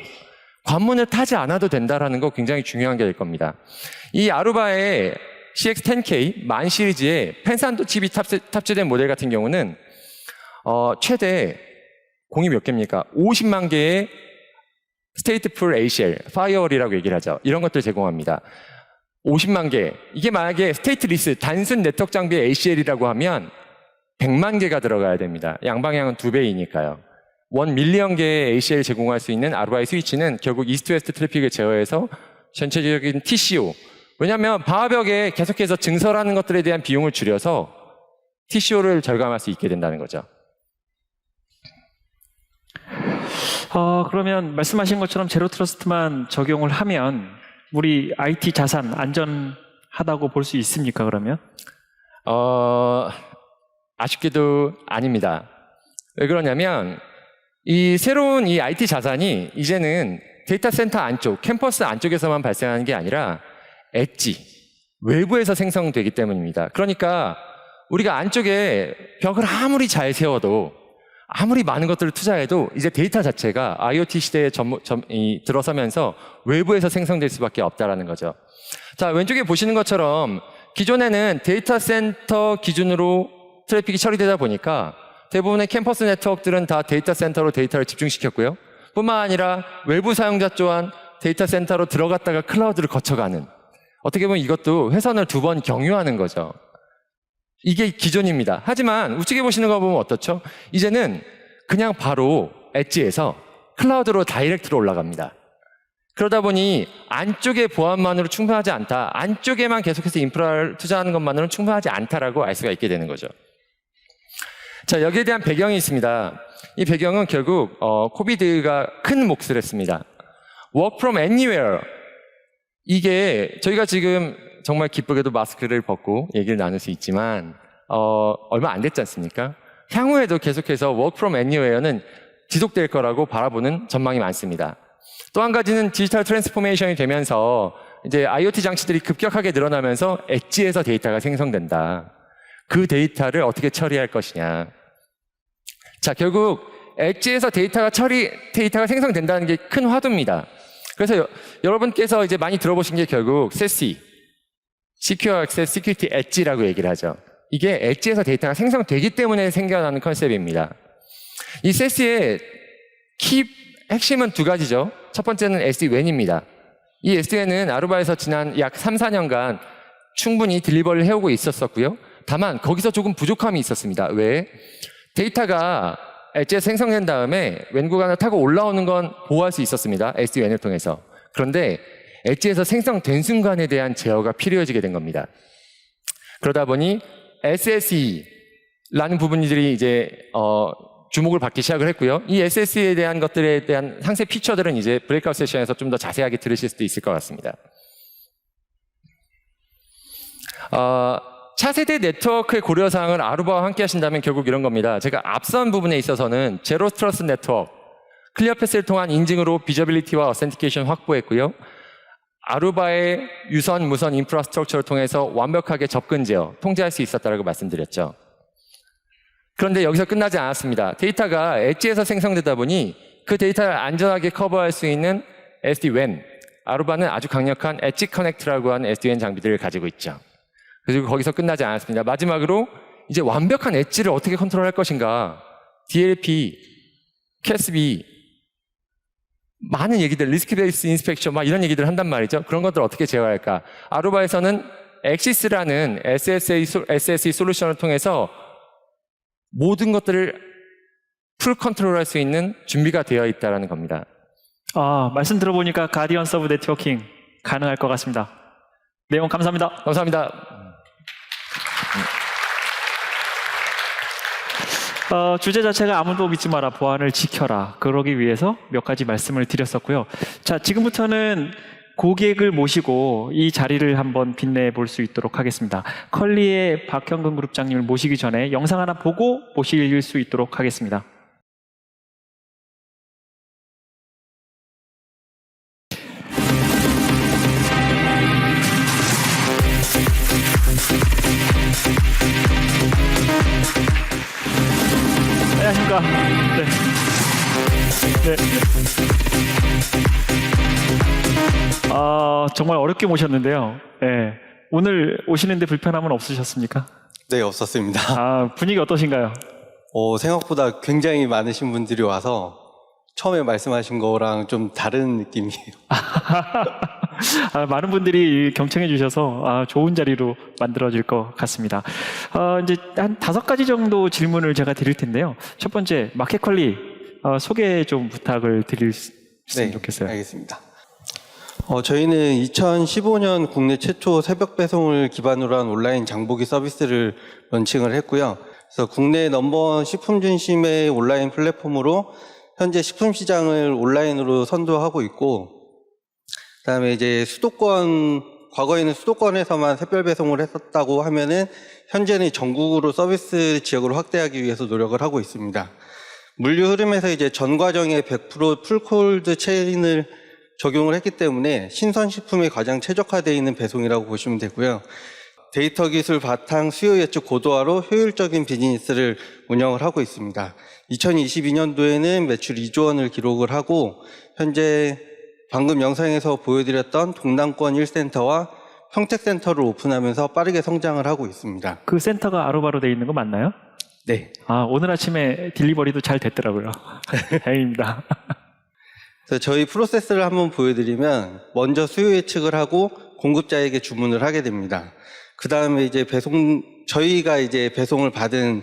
관문을 타지 않아도 된다라는 거 굉장히 중요한 게 될 겁니다. 이 아루바의 CX10K 만 시리즈에 펜산도 칩이 탑재된 모델 같은 경우는 최대 공이 몇 개입니까? 50만 개의 스테이트풀 ACL, 파이어월이라고 얘기를 하죠. 이런 것들 제공합니다. 50만 개. 이게 만약에 스테이트리스, 단순 네트워크 장비의 ACL이라고 하면 100만 개가 들어가야 됩니다. 양방향은 2배이니까요. 1밀리언 개의 ACL 제공할 수 있는 아루바의 스위치는 결국 이스트 웨스트 트래픽을 제어해서 전체적인 TCO. 왜냐하면 방화벽에 계속해서 증설하는 것들에 대한 비용을 줄여서 TCO를 절감할 수 있게 된다는 거죠. 그러면 말씀하신 것처럼 제로 트러스트만 적용을 하면 우리 IT 자산 안전하다고 볼 수 있습니까, 그러면? 아쉽게도 아닙니다. 왜 그러냐면 이 새로운 이 IT 자산이 이제는 데이터 센터 안쪽, 캠퍼스 안쪽에서만 발생하는 게 아니라 엣지, 외부에서 생성되기 때문입니다. 그러니까 우리가 안쪽에 벽을 아무리 잘 세워도 아무리 많은 것들을 투자해도 이제 데이터 자체가 IoT 시대에 들어서면서 외부에서 생성될 수밖에 없다라는 거죠. 자, 왼쪽에 보시는 것처럼 기존에는 데이터 센터 기준으로 트래픽이 처리되다 보니까 대부분의 캠퍼스 네트워크들은 다 데이터 센터로 데이터를 집중시켰고요. 뿐만 아니라 외부 사용자 또한 데이터 센터로 들어갔다가 클라우드를 거쳐가는, 어떻게 보면 이것도 회선을 2번 경유하는 거죠. 이게 기존입니다. 하지만 우측에 보시는 거 보면 어떻죠? 이제는 그냥 바로 엣지에서 클라우드로 다이렉트로 올라갑니다. 그러다 보니 안쪽의 보안만으로 충분하지 않다, 안쪽에만 계속해서 인프라를 투자하는 것만으로는 충분하지 않다라고 알 수가 있게 되는 거죠. 자, 여기에 대한 배경이 있습니다. 이 배경은 결국 코비드가 큰 몫을 했습니다. Work from anywhere. 이게 저희가 지금 정말 기쁘게도 마스크를 벗고 얘기를 나눌 수 있지만 얼마 안 됐지 않습니까? 향후에도 계속해서 Work from anywhere는 지속될 거라고 바라보는 전망이 많습니다. 또 한 가지는 디지털 트랜스포메이션이 되면서 이제 IoT 장치들이 급격하게 늘어나면서 엣지에서 데이터가 생성된다. 그 데이터를 어떻게 처리할 것이냐. 자, 결국 엣지에서 데이터가 생성된다는 게 큰 화두입니다. 그래서 여러분께서 이제 많이 들어보신 게 결국 SASE, Secure Access Security Edge라고 얘기를 하죠. 이게 엣지에서 데이터가 생성되기 때문에 생겨나는 컨셉입니다. 이 SASE의 핵심은 2가지죠. 첫 번째는 SD-WAN입니다. 이 SD-WAN은 아루바에서 지난 약 3, 4년간 충분히 딜리버를 해오고 있었었고요. 다만 거기서 조금 부족함이 있었습니다. 왜? 데이터가 엣지에서 생성된 다음에 웬 구간을 타고 올라오는 건 보호할 수 있었습니다. SD-WAN을 통해서. 그런데 엣지에서 생성된 순간에 대한 제어가 필요해지게 된 겁니다. 그러다 보니 SSE라는 부분들이 이제 주목을 받기 시작을 했고요. 이 SSE에 대한 것들에 대한 상세 피처들은 이제 브레이크아웃 세션에서 좀 더 자세하게 들으실 수도 있을 것 같습니다. 차세대 네트워크의 고려사항을 아루바와 함께 하신다면 결국 이런 겁니다. 제가 앞선 부분에 있어서는 제로 트러스 네트워크, 클리어 패스를 통한 인증으로 비저빌리티와 어센티케이션 확보했고요. 아루바의 유선, 무선 인프라스트럭처를 통해서 완벽하게 접근 제어, 통제할 수 있었다고 말씀드렸죠. 그런데 여기서 끝나지 않았습니다. 데이터가 엣지에서 생성되다 보니 그 데이터를 안전하게 커버할 수 있는 SD-WAN, 아루바는 아주 강력한 엣지 커넥트라고 하는 SD-WAN 장비들을 가지고 있죠. 그리고 거기서 끝나지 않았습니다. 마지막으로 이제 완벽한 엣지를 어떻게 컨트롤할 것인가, DLP, CASB, 많은 얘기들, 리스크 베이스 인스펙션 막 이런 얘기들을 한단 말이죠. 그런 것들을 어떻게 제어할까. 아루바에서는 엑시스라는 SSE 솔루션을 통해서 모든 것들을 풀 컨트롤할 수 있는 준비가 되어 있다는 겁니다. 말씀 들어보니까 가디언스 오브 네트워킹 가능할 것 같습니다. 내용 감사합니다. 감사합니다. 주제 자체가 아무도 믿지 마라, 보안을 지켜라. 그러기 위해서 몇 가지 말씀을 드렸었고요. 자, 지금부터는 고객을 모시고 이 자리를 한번 빛내볼 수 있도록 하겠습니다. 컬리의 박형근 그룹장님을 모시기 전에 영상 하나 보고 모실 수 있도록 하겠습니다. 안녕하십니까. 네. 정말 어렵게 모셨는데요. 네. 오늘 오시는데 불편함은 없으셨습니까? 네, 없었습니다. 분위기 어떠신가요? 생각보다 굉장히 많으신 분들이 와서 처음에 말씀하신 거랑 좀 다른 느낌이에요. 많은 분들이 경청해 주셔서 좋은 자리로 만들어질 것 같습니다. 이제 한 5가지 정도 질문을 제가 드릴 텐데요. 첫 번째, 마켓컬리 소개 좀 부탁을 드렸으면 좋겠어요. 알겠습니다. 저희는 2015년 국내 최초 새벽 배송을 기반으로 한 온라인 장보기 서비스를 런칭을 했고요. 그래서 국내 넘버원 식품 중심의 온라인 플랫폼으로 현재 식품 시장을 온라인으로 선도하고 있고, 그다음에 이제 과거에는 수도권에서만 샛별 배송을 했었다고 하면은 현재는 전국으로 서비스 지역을 확대하기 위해서 노력을 하고 있습니다. 물류 흐름에서 이제 전 과정에 100% 풀콜드 체인을 적용을 했기 때문에 신선식품에 가장 최적화되어 있는 배송이라고 보시면 되고요. 데이터 기술 바탕 수요 예측 고도화로 효율적인 비즈니스를 운영을 하고 있습니다. 2022년도에는 매출 2조 원을 기록을 하고 현재 방금 영상에서 보여드렸던 동남권 1센터와 평택센터를 오픈하면서 빠르게 성장을 하고 있습니다. 그 센터가 아루바로 돼 있는 거 맞나요? 네. 아, 오늘 아침에 딜리버리도 잘 됐더라고요. 다행입니다. 그래서 저희 프로세스를 한번 보여드리면 먼저 수요 예측을 하고 공급자에게 주문을 하게 됩니다. 그 다음에 이제 저희가 이제 배송을 받은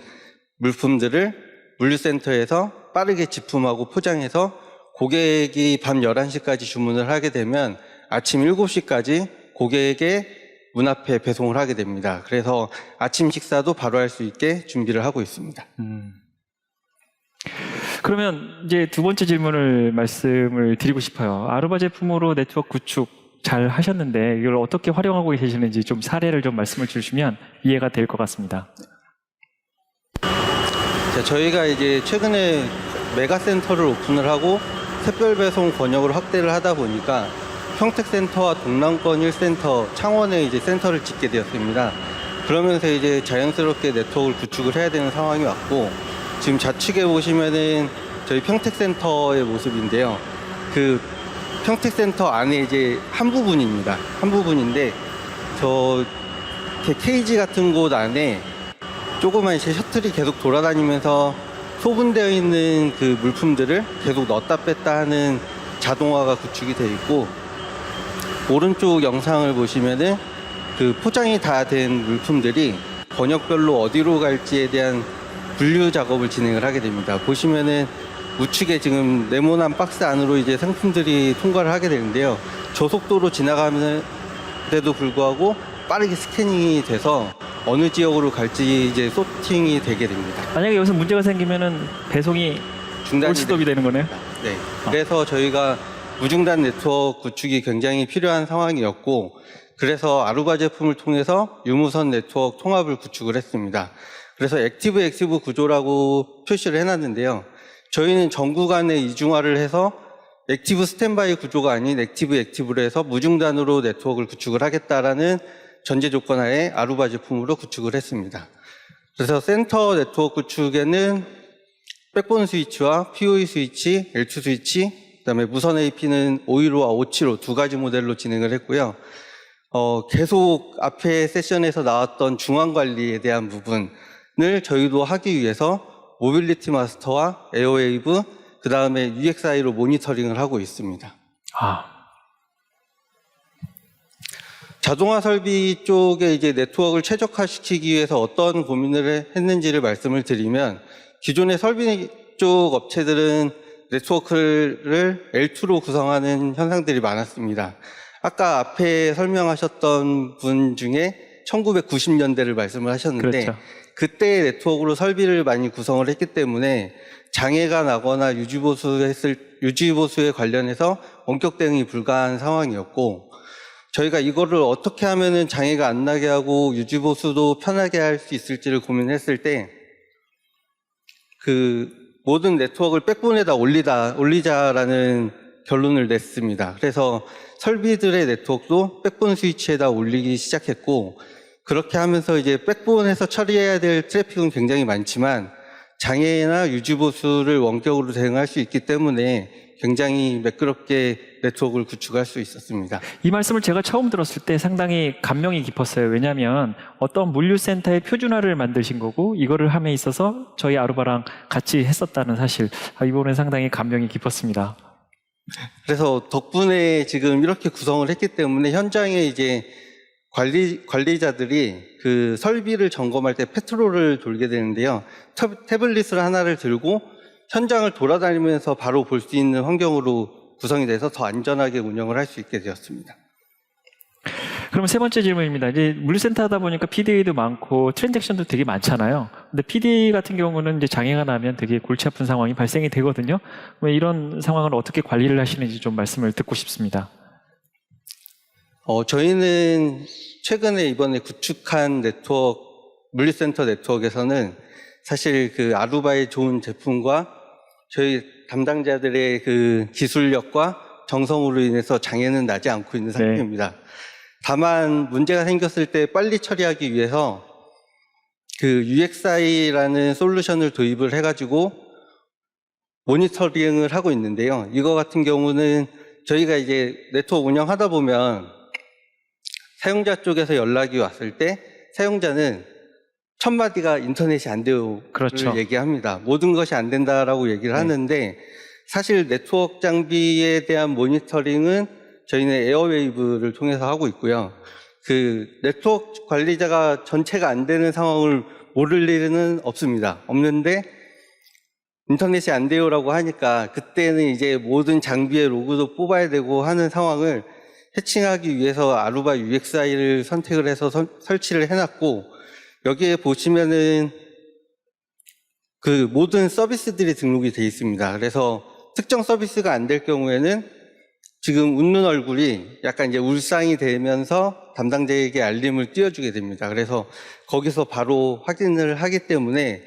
물품들을 물류센터에서 빠르게 집품하고 포장해서 고객이 밤 11시까지 주문을 하게 되면 아침 7시까지 고객의 문 앞에 배송을 하게 됩니다. 그래서 아침 식사도 바로 할 수 있게 준비를 하고 있습니다. 그러면 이제 두 번째 질문을 말씀을 드리고 싶어요. 아루바 제품으로 네트워크 구축 잘 하셨는데 이걸 어떻게 활용하고 계시는지 좀 사례를 좀 말씀을 주시면 이해가 될 것 같습니다. 자, 저희가 이제 최근에 메가센터를 오픈을 하고 샛별 배송 권역을 확대를 하다 보니까 평택센터와 동남권 1센터, 창원에 이제 센터를 짓게 되었습니다. 그러면서 이제 자연스럽게 네트워크를 구축을 해야 되는 상황이 왔고, 지금 좌측에 보시면은 저희 평택센터의 모습인데요. 그 평택센터 안에 이제 한 부분입니다. 한 부분인데, 저 이렇게 케이지 같은 곳 안에 조그만 이제 셔틀이 계속 돌아다니면서 소분되어 있는 그 물품들을 계속 넣었다 뺐다 하는 자동화가 구축이 되어 있고, 오른쪽 영상을 보시면은 그 포장이 다 된 물품들이 번역별로 어디로 갈지에 대한 분류 작업을 진행을 하게 됩니다. 보시면은 우측에 지금 네모난 박스 안으로 이제 상품들이 통과를 하게 되는데요. 저속도로 지나가는데도 불구하고 빠르게 스캐닝이 돼서 어느 지역으로 갈지 이제 소팅이 되게 됩니다. 만약에 여기서 문제가 생기면은 배송이 올스톱이 되는 거네요. 네. 그래서 저희가 무중단 네트워크 구축이 굉장히 필요한 상황이었고, 그래서 아루바 제품을 통해서 유무선 네트워크 통합을 구축을 했습니다. 그래서 액티브 액티브 구조라고 표시를 해놨는데요. 저희는 전 구간에 이중화를 해서 액티브 스탠바이 구조가 아닌 액티브 액티브로 해서 무중단으로 네트워크를 구축을 하겠다라는 전제 조건 하에 아루바 제품으로 구축을 했습니다. 그래서 센터 네트워크 구축에는 백본 스위치와 PoE 스위치, L2 스위치, 그다음에 무선 AP는 515와 575 두 가지 모델로 진행을 했고요. 계속 앞에 세션에서 나왔던 중앙 관리에 대한 부분을 저희도 하기 위해서 모빌리티 마스터와 에어웨이브, 그 다음에 UXI로 모니터링을 하고 있습니다. 자동화 설비 쪽에 이제 네트워크를 최적화시키기 위해서 어떤 고민을 했는지를 말씀을 드리면, 기존의 설비 쪽 업체들은 네트워크를 L2로 구성하는 현상들이 많았습니다. 아까 앞에 설명하셨던 분 중에 1990년대를 말씀을 하셨는데, 그렇죠. 그때 네트워크로 설비를 많이 구성을 했기 때문에 장애가 나거나 유지보수에 관련해서 원격 대응이 불가한 상황이었고, 저희가 이거를 어떻게 하면은 장애가 안 나게 하고 유지보수도 편하게 할 수 있을지를 고민했을 때, 그 모든 네트워크를 백본에다 올리자라는 결론을 냈습니다. 그래서 설비들의 네트워크도 백본 스위치에다 올리기 시작했고, 그렇게 하면서 이제 백본에서 처리해야 될 트래픽은 굉장히 많지만 장애나 유지보수를 원격으로 대응할 수 있기 때문에 굉장히 매끄럽게 네트워크를 구축할 수 있었습니다. 이 말씀을 제가 처음 들었을 때 상당히 감명이 깊었어요. 왜냐하면 어떤 물류센터의 표준화를 만드신 거고 이거를 함에 있어서 저희 아루바랑 같이 했었다는 사실, 이번에 상당히 감명이 깊었습니다. 그래서 덕분에 지금 이렇게 구성을 했기 때문에 현장에 이제 관리자들이 그 설비를 점검할 때 페트롤을 돌게 되는데요. 태블릿을 하나를 들고 현장을 돌아다니면서 바로 볼 수 있는 환경으로 구성이 돼서 더 안전하게 운영을 할 수 있게 되었습니다. 그럼 세 번째 질문입니다. 이제 물류센터 하다 보니까 PDA도 많고 트랜잭션도 되게 많잖아요. 근데 PDA 같은 경우는 이제 장애가 나면 되게 골치 아픈 상황이 발생이 되거든요. 이런 상황을 어떻게 관리를 하시는지 좀 말씀을 듣고 싶습니다. 저희는 최근에 이번에 구축한 네트워크, 물류센터 네트워크에서는 사실 그 아루바의 좋은 제품과 저희 담당자들의 그 기술력과 정성으로 인해서 장애는 나지 않고 있는 상태입니다. 다만 문제가 생겼을 때 빨리 처리하기 위해서 그 UXI라는 솔루션을 도입을 해가지고 모니터링을 하고 있는데요. 이거 같은 경우는 저희가 이제 네트워크 운영하다 보면 사용자 쪽에서 연락이 왔을 때 사용자는 첫 마디가 인터넷이 안 돼요를 그렇죠. 얘기합니다. 모든 것이 안 된다라고 얘기를 하는데 사실 네트워크 장비에 대한 모니터링은 저희는 에어웨이브를 통해서 하고 있고요. 그 네트워크 관리자가 전체가 안 되는 상황을 모를 일은 없는데 인터넷이 안 돼요라고 하니까 그때는 이제 모든 장비의 로그도 뽑아야 되고 하는 상황을 해칭하기 위해서 아루바 UXI를 선택을 해서 설치를 해놨고, 여기에 보시면은 그 모든 서비스들이 등록이 되어 있습니다. 그래서 특정 서비스가 안 될 경우에는 지금 웃는 얼굴이 약간 이제 울상이 되면서 담당자에게 알림을 띄워주게 됩니다. 그래서 거기서 바로 확인을 하기 때문에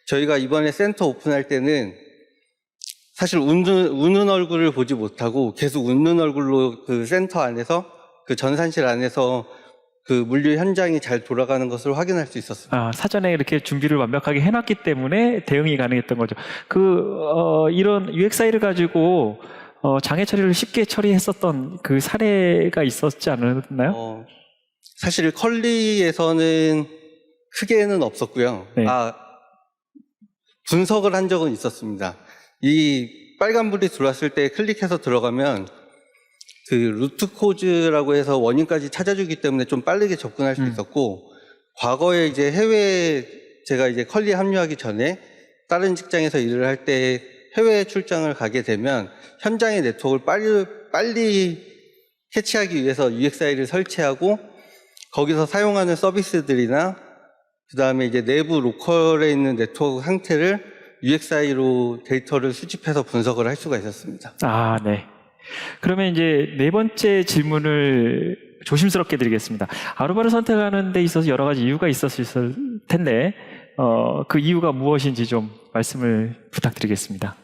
저희가 이번에 센터 오픈할 때는 사실 웃는 얼굴을 보지 못하고 계속 웃는 얼굴로 그 센터 안에서 그 전산실 안에서 그 물류 현장이 잘 돌아가는 것을 확인할 수 있었습니다. 사전에 이렇게 준비를 완벽하게 해놨기 때문에 대응이 가능했던 거죠. 이런 UXI를 가지고 장애 처리를 쉽게 처리했었던 그 사례가 있었지 않았나요? 사실 컬리에서는 크게는 없었고요. 네. 분석을 한 적은 있었습니다. 이 빨간불이 들어왔을 때 클릭해서 들어가면 그 루트 코즈라고 해서 원인까지 찾아주기 때문에 좀 빠르게 접근할 수 있었고, 과거에 이제 제가 이제 컬리에 합류하기 전에 다른 직장에서 일을 할 때 해외 출장을 가게 되면 현장의 네트워크를 빨리 캐치하기 위해서 UXI를 설치하고 거기서 사용하는 서비스들이나 그 다음에 이제 내부 로컬에 있는 네트워크 상태를 UXI로 데이터를 수집해서 분석을 할 수가 있었습니다. 네. 그러면 이제 네 번째 질문을 조심스럽게 드리겠습니다. 아루바를 선택하는 데 있어서 여러 가지 이유가 있었을 텐데, 그 이유가 무엇인지 좀 말씀을 부탁드리겠습니다.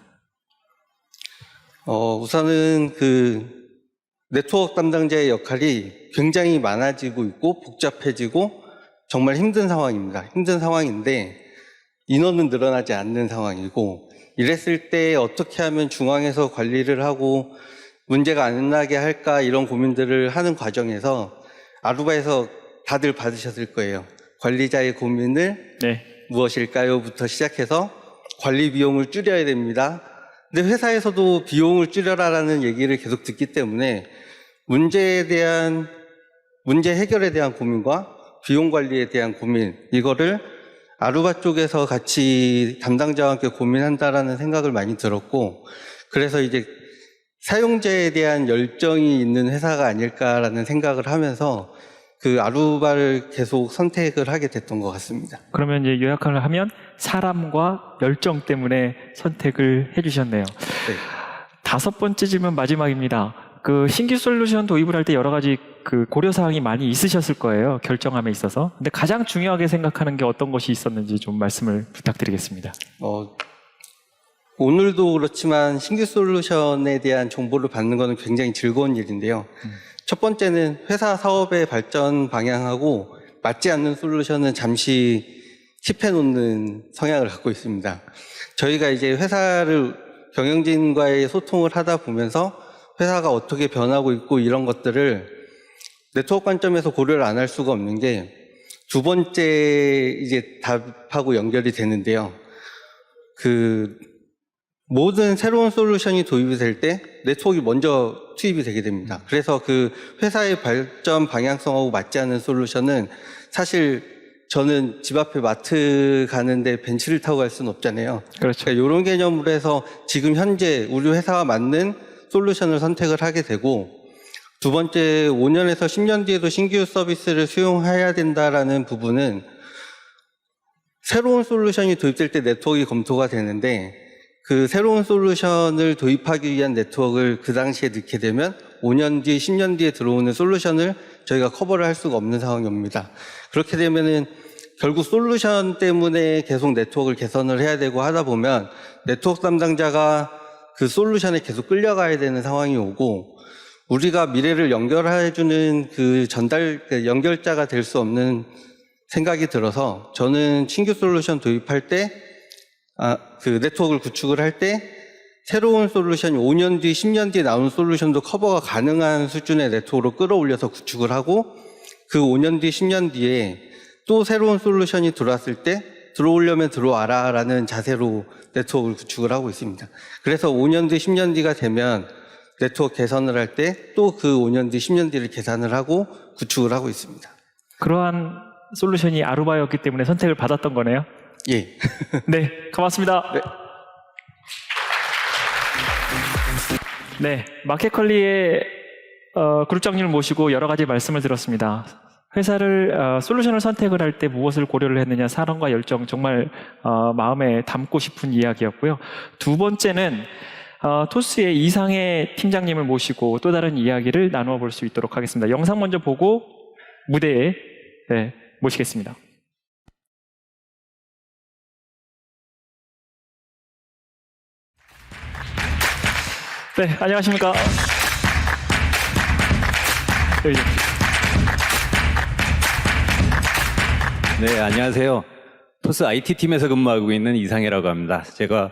우선은 그 네트워크 담당자의 역할이 굉장히 많아지고 있고 복잡해지고 정말 힘든 상황입니다. 힘든 상황인데 인원은 늘어나지 않는 상황이고, 이랬을 때 어떻게 하면 중앙에서 관리를 하고 문제가 안 나게 할까, 이런 고민들을 하는 과정에서 아루바에서 다들 받으셨을 거예요. 관리자의 고민을 무엇일까요?부터 시작해서 관리 비용을 줄여야 됩니다. 근데 회사에서도 비용을 줄여라라는 얘기를 계속 듣기 때문에 문제 해결에 대한 고민과 비용 관리에 대한 고민, 이거를 아루바 쪽에서 같이 담당자와 함께 고민한다라는 생각을 많이 들었고, 그래서 이제 사용자에 대한 열정이 있는 회사가 아닐까라는 생각을 하면서 그 아루바를 계속 선택을 하게 됐던 것 같습니다. 그러면 이제 요약을 하면 사람과 열정 때문에 선택을 해주셨네요. 네. 다섯 번째 질문 마지막입니다. 그 신규 솔루션 도입을 할 때 여러 가지 그 고려사항이 많이 있으셨을 거예요. 결정함에 있어서. 근데 가장 중요하게 생각하는 게 어떤 것이 있었는지 좀 말씀을 부탁드리겠습니다. 오늘도 그렇지만 신규 솔루션에 대한 정보를 받는 것은 굉장히 즐거운 일인데요. 첫 번째는 회사 사업의 발전 방향하고 맞지 않는 솔루션은 잠시 킵해 놓는 성향을 갖고 있습니다. 저희가 이제 회사를 경영진과의 소통을 하다 보면서 회사가 어떻게 변하고 있고 이런 것들을 네트워크 관점에서 고려를 안 할 수가 없는 게 두 번째 이제 답하고 연결이 되는데요. 그 모든 새로운 솔루션이 도입이 될 때 네트워크가 먼저 투입이 되게 됩니다. 그래서 그 회사의 발전 방향성하고 맞지 않는 솔루션은 사실 저는 집 앞에 마트 가는데 벤츠를 타고 갈 수는 없잖아요. 그렇죠. 그러니까 이런 개념으로 해서 지금 현재 우리 회사와 맞는 솔루션을 선택을 하게 되고, 두 번째 5년에서 10년 뒤에도 신규 서비스를 수용해야 된다라는 부분은 새로운 솔루션이 도입될 때 네트워크가 검토가 되는데, 그 새로운 솔루션을 도입하기 위한 네트워크를 그 당시에 넣게 되면 5년 뒤, 10년 뒤에 들어오는 솔루션을 저희가 커버를 할 수가 없는 상황이 옵니다. 그렇게 되면은 결국 솔루션 때문에 계속 네트워크를 개선을 해야 되고 하다 보면 네트워크 담당자가 그 솔루션에 계속 끌려가야 되는 상황이 오고 우리가 미래를 연결해주는 그 연결자가 될 수 없는 생각이 들어서 저는 신규 솔루션 도입할 때, 그 네트워크를 구축을 할 때 새로운 솔루션이 5년 뒤, 10년 뒤에 나오는 솔루션도 커버가 가능한 수준의 네트워크로 끌어올려서 구축을 하고 그 5년 뒤, 10년 뒤에 또 새로운 솔루션이 들어왔을 때 들어오려면 들어와라 라는 자세로 네트워크를 구축을 하고 있습니다. 그래서 5년 뒤, 10년 뒤가 되면 네트워크 개선을 할 때 또 그 5년 뒤, 10년 뒤를 계산을 하고 구축을 하고 있습니다. 그러한 솔루션이 아루바였기 때문에 선택을 받았던 거네요. 예. 네, 고맙습니다. 네. 네, 마켓컬리의 그룹장님을 모시고 여러 가지 말씀을 들었습니다. 회사를 솔루션을 선택을 할 때 무엇을 고려를 했느냐, 사랑과 열정, 정말 마음에 담고 싶은 이야기였고요. 두 번째는 토스의 이상의 팀장님을 모시고 또 다른 이야기를 나누어 볼 수 있도록 하겠습니다. 영상 먼저 보고 무대에 모시겠습니다. 네, 안녕하십니까. 여기. 네, 안녕하세요. 토스 IT팀에서 근무하고 있는 이상해라고 합니다. 제가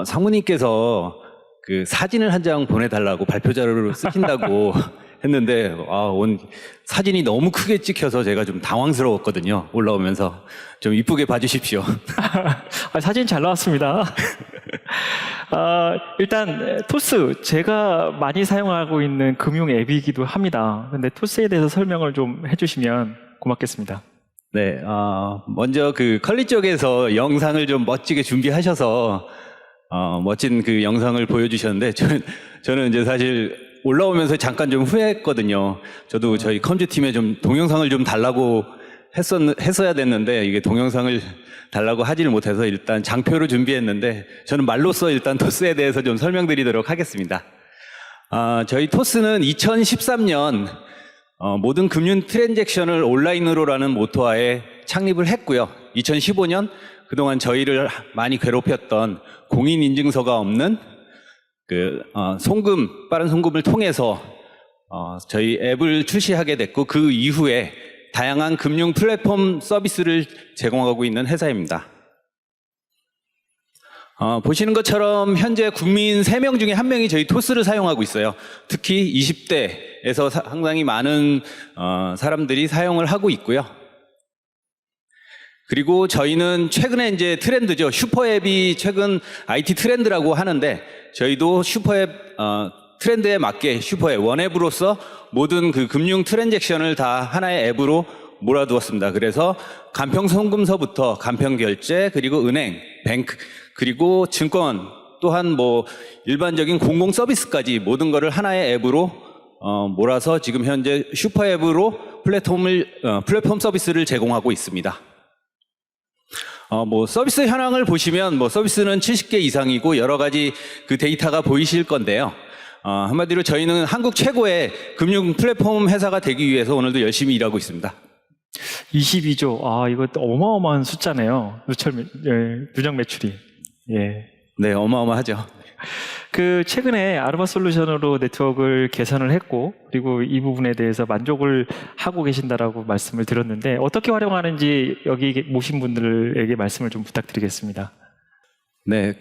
상무님께서 그 사진을 한 장 보내달라고 발표 자료로 쓰신다고 했는데 사진이 너무 크게 찍혀서 제가 좀 당황스러웠거든요. 올라오면서 좀 이쁘게 봐주십시오. 사진 잘 나왔습니다. 일단 토스 제가 많이 사용하고 있는 금융 앱이기도 합니다. 근데 토스에 대해서 설명을 좀 해주시면 고맙겠습니다. 네, 먼저 그 컬리 쪽에서 영상을 좀 멋지게 준비하셔서 멋진 그 영상을 보여주셨는데 저는 이제 사실 올라오면서 잠깐 좀 후회했거든요. 저도 저희 컴퓨팀에 좀 동영상을 좀 달라고 했어야 됐는데 이게 동영상을 달라고 하지를 못해서 일단 장표로 준비했는데 저는 말로써 일단 토스에 대해서 좀 설명드리도록 하겠습니다. 저희 토스는 2013년 모든 금융 트랜잭션을 온라인으로라는 모토하에 창립을 했고요. 2015년 그동안 저희를 많이 괴롭혔던 공인인증서가 없는 빠른 송금을 통해서 저희 앱을 출시하게 됐고 그 이후에 다양한 금융 플랫폼 서비스를 제공하고 있는 회사입니다. 보시는 것처럼 현재 국민 3명 중에 1명이 저희 토스를 사용하고 있어요. 특히 20대에서 상당히 많은 사람들이 사용을 하고 있고요. 그리고 저희는 최근에 이제 트렌드죠. 슈퍼앱이 최근 IT 트렌드라고 하는데 저희도 슈퍼앱 트렌드에 맞게 슈퍼앱 원앱으로서 모든 그 금융 트랜잭션을 다 하나의 앱으로 몰아두었습니다. 그래서 간편 송금서부터 간편 결제, 그리고 은행, 뱅크, 그리고 증권, 또한 뭐 일반적인 공공 서비스까지 모든 것을 하나의 앱으로 몰아서 지금 현재 슈퍼앱으로 플랫폼 서비스를 제공하고 있습니다. 서비스 현황을 보시면 서비스는 70개 이상이고 여러 가지 그 데이터가 보이실 건데요. 한마디로 저희는 한국 최고의 금융 플랫폼 회사가 되기 위해서 오늘도 열심히 일하고 있습니다. 22조. 이거 어마어마한 숫자네요. 누적 매출이. 예. 네, 어마어마하죠. 최근에 아르바 솔루션으로 네트워크를 개선을 했고, 그리고 이 부분에 대해서 만족을 하고 계신다라고 말씀을 드렸는데, 어떻게 활용하는지 여기 모신 분들에게 말씀을 좀 부탁드리겠습니다. 네,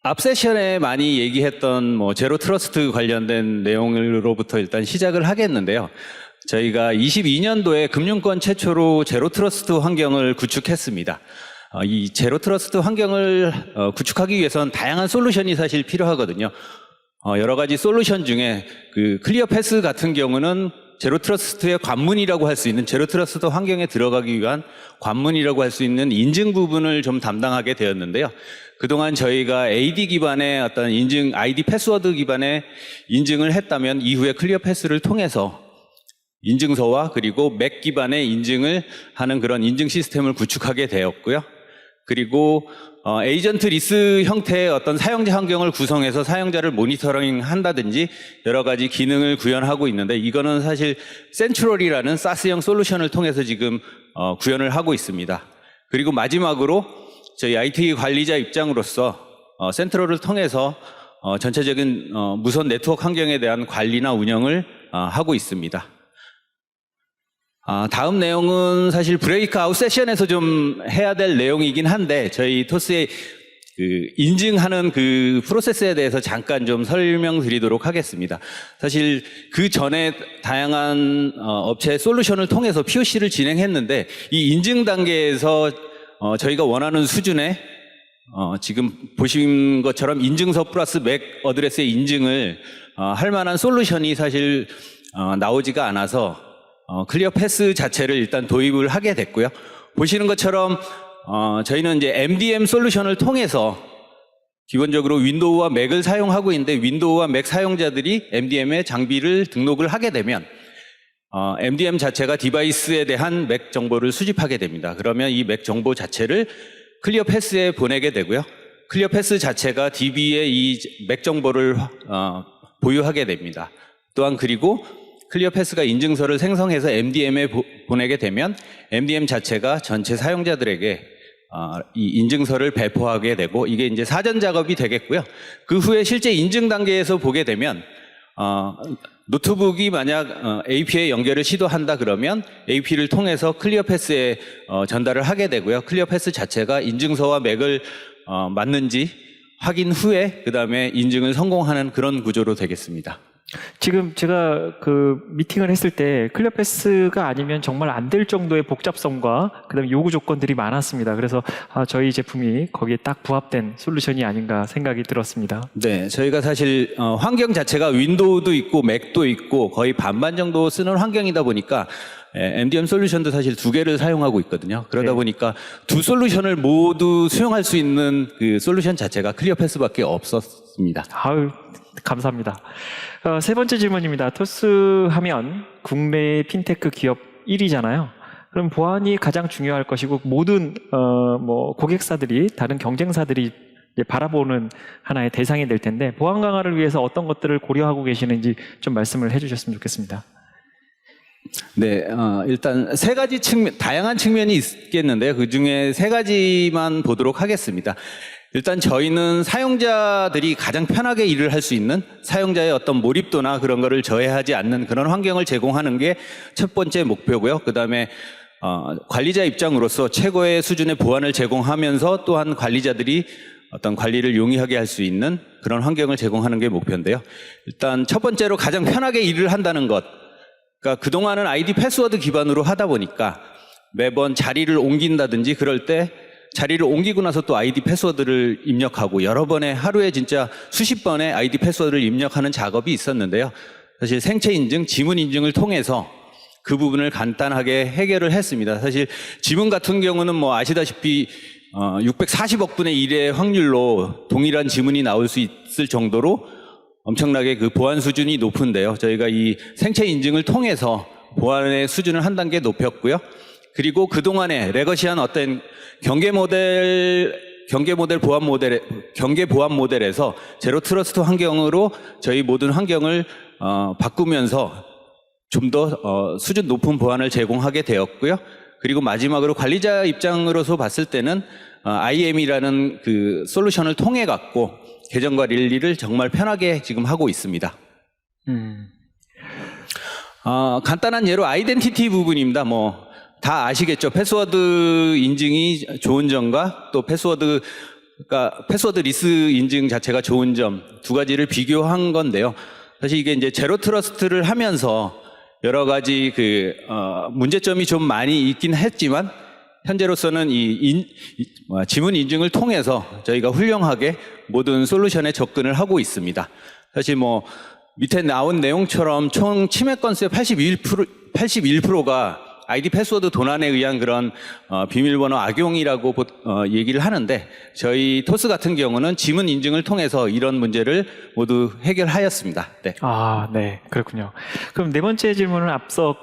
앞 세션에 많이 얘기했던 제로 트러스트 관련된 내용으로부터 일단 시작을 하겠는데요. 저희가 22년도에 금융권 최초로 제로 트러스트 환경을 구축했습니다. 이 제로 트러스트 환경을 구축하기 위해서는 다양한 솔루션이 사실 필요하거든요. 여러 가지 솔루션 중에 클리어 패스 같은 경우는 제로 트러스트의 관문이라고 할 수 있는, 제로 트러스트 환경에 들어가기 위한 관문이라고 할 수 있는 인증 부분을 좀 담당하게 되었는데요. 그동안 저희가 AD 기반의 어떤 인증, ID 패스워드 기반의 인증을 했다면 이후에 클리어 패스를 통해서 인증서와 그리고 맥 기반의 인증을 하는 그런 인증 시스템을 구축하게 되었고요. 그리고 에이전트 리스 형태의 어떤 사용자 환경을 구성해서 사용자를 모니터링 한다든지 여러 가지 기능을 구현하고 있는데, 이거는 사실 센트럴이라는 사스형 솔루션을 통해서 지금 구현을 하고 있습니다. 그리고 마지막으로 저희 IT 관리자 입장으로서 센트럴을 통해서 전체적인 무선 네트워크 환경에 대한 관리나 운영을 하고 있습니다. 다음 내용은 사실 브레이크아웃 세션에서 좀 해야 될 내용이긴 한데 저희 토스의 인증하는 그 프로세스에 대해서 잠깐 좀 설명드리도록 하겠습니다. 사실 그 전에 다양한 업체의 솔루션을 통해서 POC를 진행했는데 이 인증 단계에서 저희가 원하는 수준의 지금 보신 것처럼 인증서 플러스 맥 어드레스의 인증을 할 만한 솔루션이 사실 나오지가 않아서 클리어 패스 자체를 일단 도입을 하게 됐고요. 보시는 것처럼 저희는 이제 MDM 솔루션을 통해서 기본적으로 윈도우와 맥을 사용하고 있는데 윈도우와 맥 사용자들이 MDM의 장비를 등록을 하게 되면 MDM 자체가 디바이스에 대한 맥 정보를 수집하게 됩니다. 그러면 이 맥 정보 자체를 클리어 패스에 보내게 되고요. 클리어 패스 자체가 DB에 이 맥 정보를 보유하게 됩니다. 또한 그리고 클리어 패스가 인증서를 생성해서 MDM에 보내게 되면 MDM 자체가 전체 사용자들에게 이 인증서를 배포하게 되고 이게 이제 사전 작업이 되겠고요. 그 후에 실제 인증 단계에서 보게 되면 노트북이 만약 AP에 연결을 시도한다 그러면 AP를 통해서 클리어 패스에 전달을 하게 되고요. 클리어 패스 자체가 인증서와 맥을 맞는지 확인 후에 그 다음에 인증을 성공하는 그런 구조로 되겠습니다. 지금 제가 그 미팅을 했을 때 클리어 패스가 아니면 정말 안 될 정도의 복잡성과 그다음에 요구 조건들이 많았습니다. 그래서 저희 제품이 거기에 딱 부합된 솔루션이 아닌가 생각이 들었습니다. 네, 저희가 사실 환경 자체가 윈도우도 있고 맥도 있고 거의 반반 정도 쓰는 환경이다 보니까 MDM 솔루션도 사실 2개를 사용하고 있거든요. 그러다 네. 보니까 두 솔루션을 모두 수용할 수 있는 그 솔루션 자체가 클리어 패스밖에 없었습니다. 아유, 감사합니다. 세 번째 질문입니다. 토스 하면 국내 핀테크 기업 1위잖아요. 그럼 보안이 가장 중요할 것이고 모든 고객사들이 다른 경쟁사들이 바라보는 하나의 대상이 될 텐데 보안 강화를 위해서 어떤 것들을 고려하고 계시는지 좀 말씀을 해주셨으면 좋겠습니다. 네, 일단 세 가지 다양한 측면이 있겠는데요. 그 중에 세 가지만 보도록 하겠습니다. 일단 저희는 사용자들이 가장 편하게 일을 할 수 있는 사용자의 어떤 몰입도나 그런 거를 저해하지 않는 그런 환경을 제공하는 게 첫 번째 목표고요. 그 다음에 관리자 입장으로서 최고의 수준의 보안을 제공하면서 또한 관리자들이 어떤 관리를 용이하게 할 수 있는 그런 환경을 제공하는 게 목표인데요. 일단 첫 번째로 가장 편하게 일을 한다는 것. 그러니까 그동안은 아이디 패스워드 기반으로 하다 보니까 매번 자리를 옮긴다든지 그럴 때 자리를 옮기고 나서 또 아이디 패스워드를 입력하고 여러 번의 하루에 진짜 수십 번의 아이디 패스워드를 입력하는 작업이 있었는데요. 사실 생체 인증, 지문 인증을 통해서 그 부분을 간단하게 해결을 했습니다. 사실 지문 같은 경우는 뭐 아시다시피 640억 분의 1의 확률로 동일한 지문이 나올 수 있을 정도로 엄청나게 그 보안 수준이 높은데요. 저희가 이 생체 인증을 통해서 보안의 수준을 한 단계 높였고요. 그리고 그동안에 레거시한 어떤 경계 보안 모델에서 제로 트러스트 환경으로 저희 모든 환경을 바꾸면서 좀 더 수준 높은 보안을 제공하게 되었고요. 그리고 마지막으로 관리자 입장으로서 봤을 때는 IAM이라는 그 솔루션을 통해 갖고 계정 관리를 정말 편하게 지금 하고 있습니다. 간단한 예로 아이덴티티 부분입니다. 다 아시겠죠? 패스워드 인증이 좋은 점과 또 패스워드 리스 인증 자체가 좋은 점 두 가지를 비교한 건데요. 사실 이게 이제 제로 트러스트를 하면서 여러 가지 문제점이 좀 많이 있긴 했지만 현재로서는 지문 인증을 통해서 저희가 훌륭하게 모든 솔루션에 접근을 하고 있습니다. 사실 밑에 나온 내용처럼 총 침해 건수의 81%가 아이디 패스워드 도난에 의한 그런 비밀번호 악용이라고 얘기를 하는데 저희 토스 같은 경우는 지문 인증을 통해서 이런 문제를 모두 해결하였습니다. 네. 네. 그렇군요. 그럼 네 번째 질문은 앞서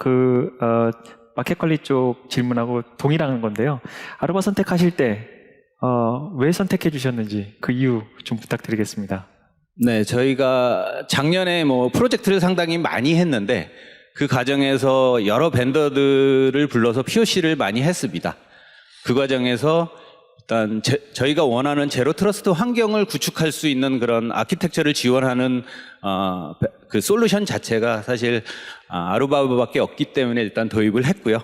마켓 관리 쪽 질문하고 동일한 건데요. 아르바 선택하실 때 왜 선택해 주셨는지 그 이유 좀 부탁드리겠습니다. 네, 저희가 작년에 프로젝트를 상당히 많이 했는데 그 과정에서 여러 벤더들을 불러서 POC를 많이 했습니다. 그 과정에서 일단 저희가 원하는 제로 트러스트 환경을 구축할 수 있는 그런 아키텍처를 지원하는 그 솔루션 자체가 사실 아루바밖에 없기 때문에 일단 도입을 했고요.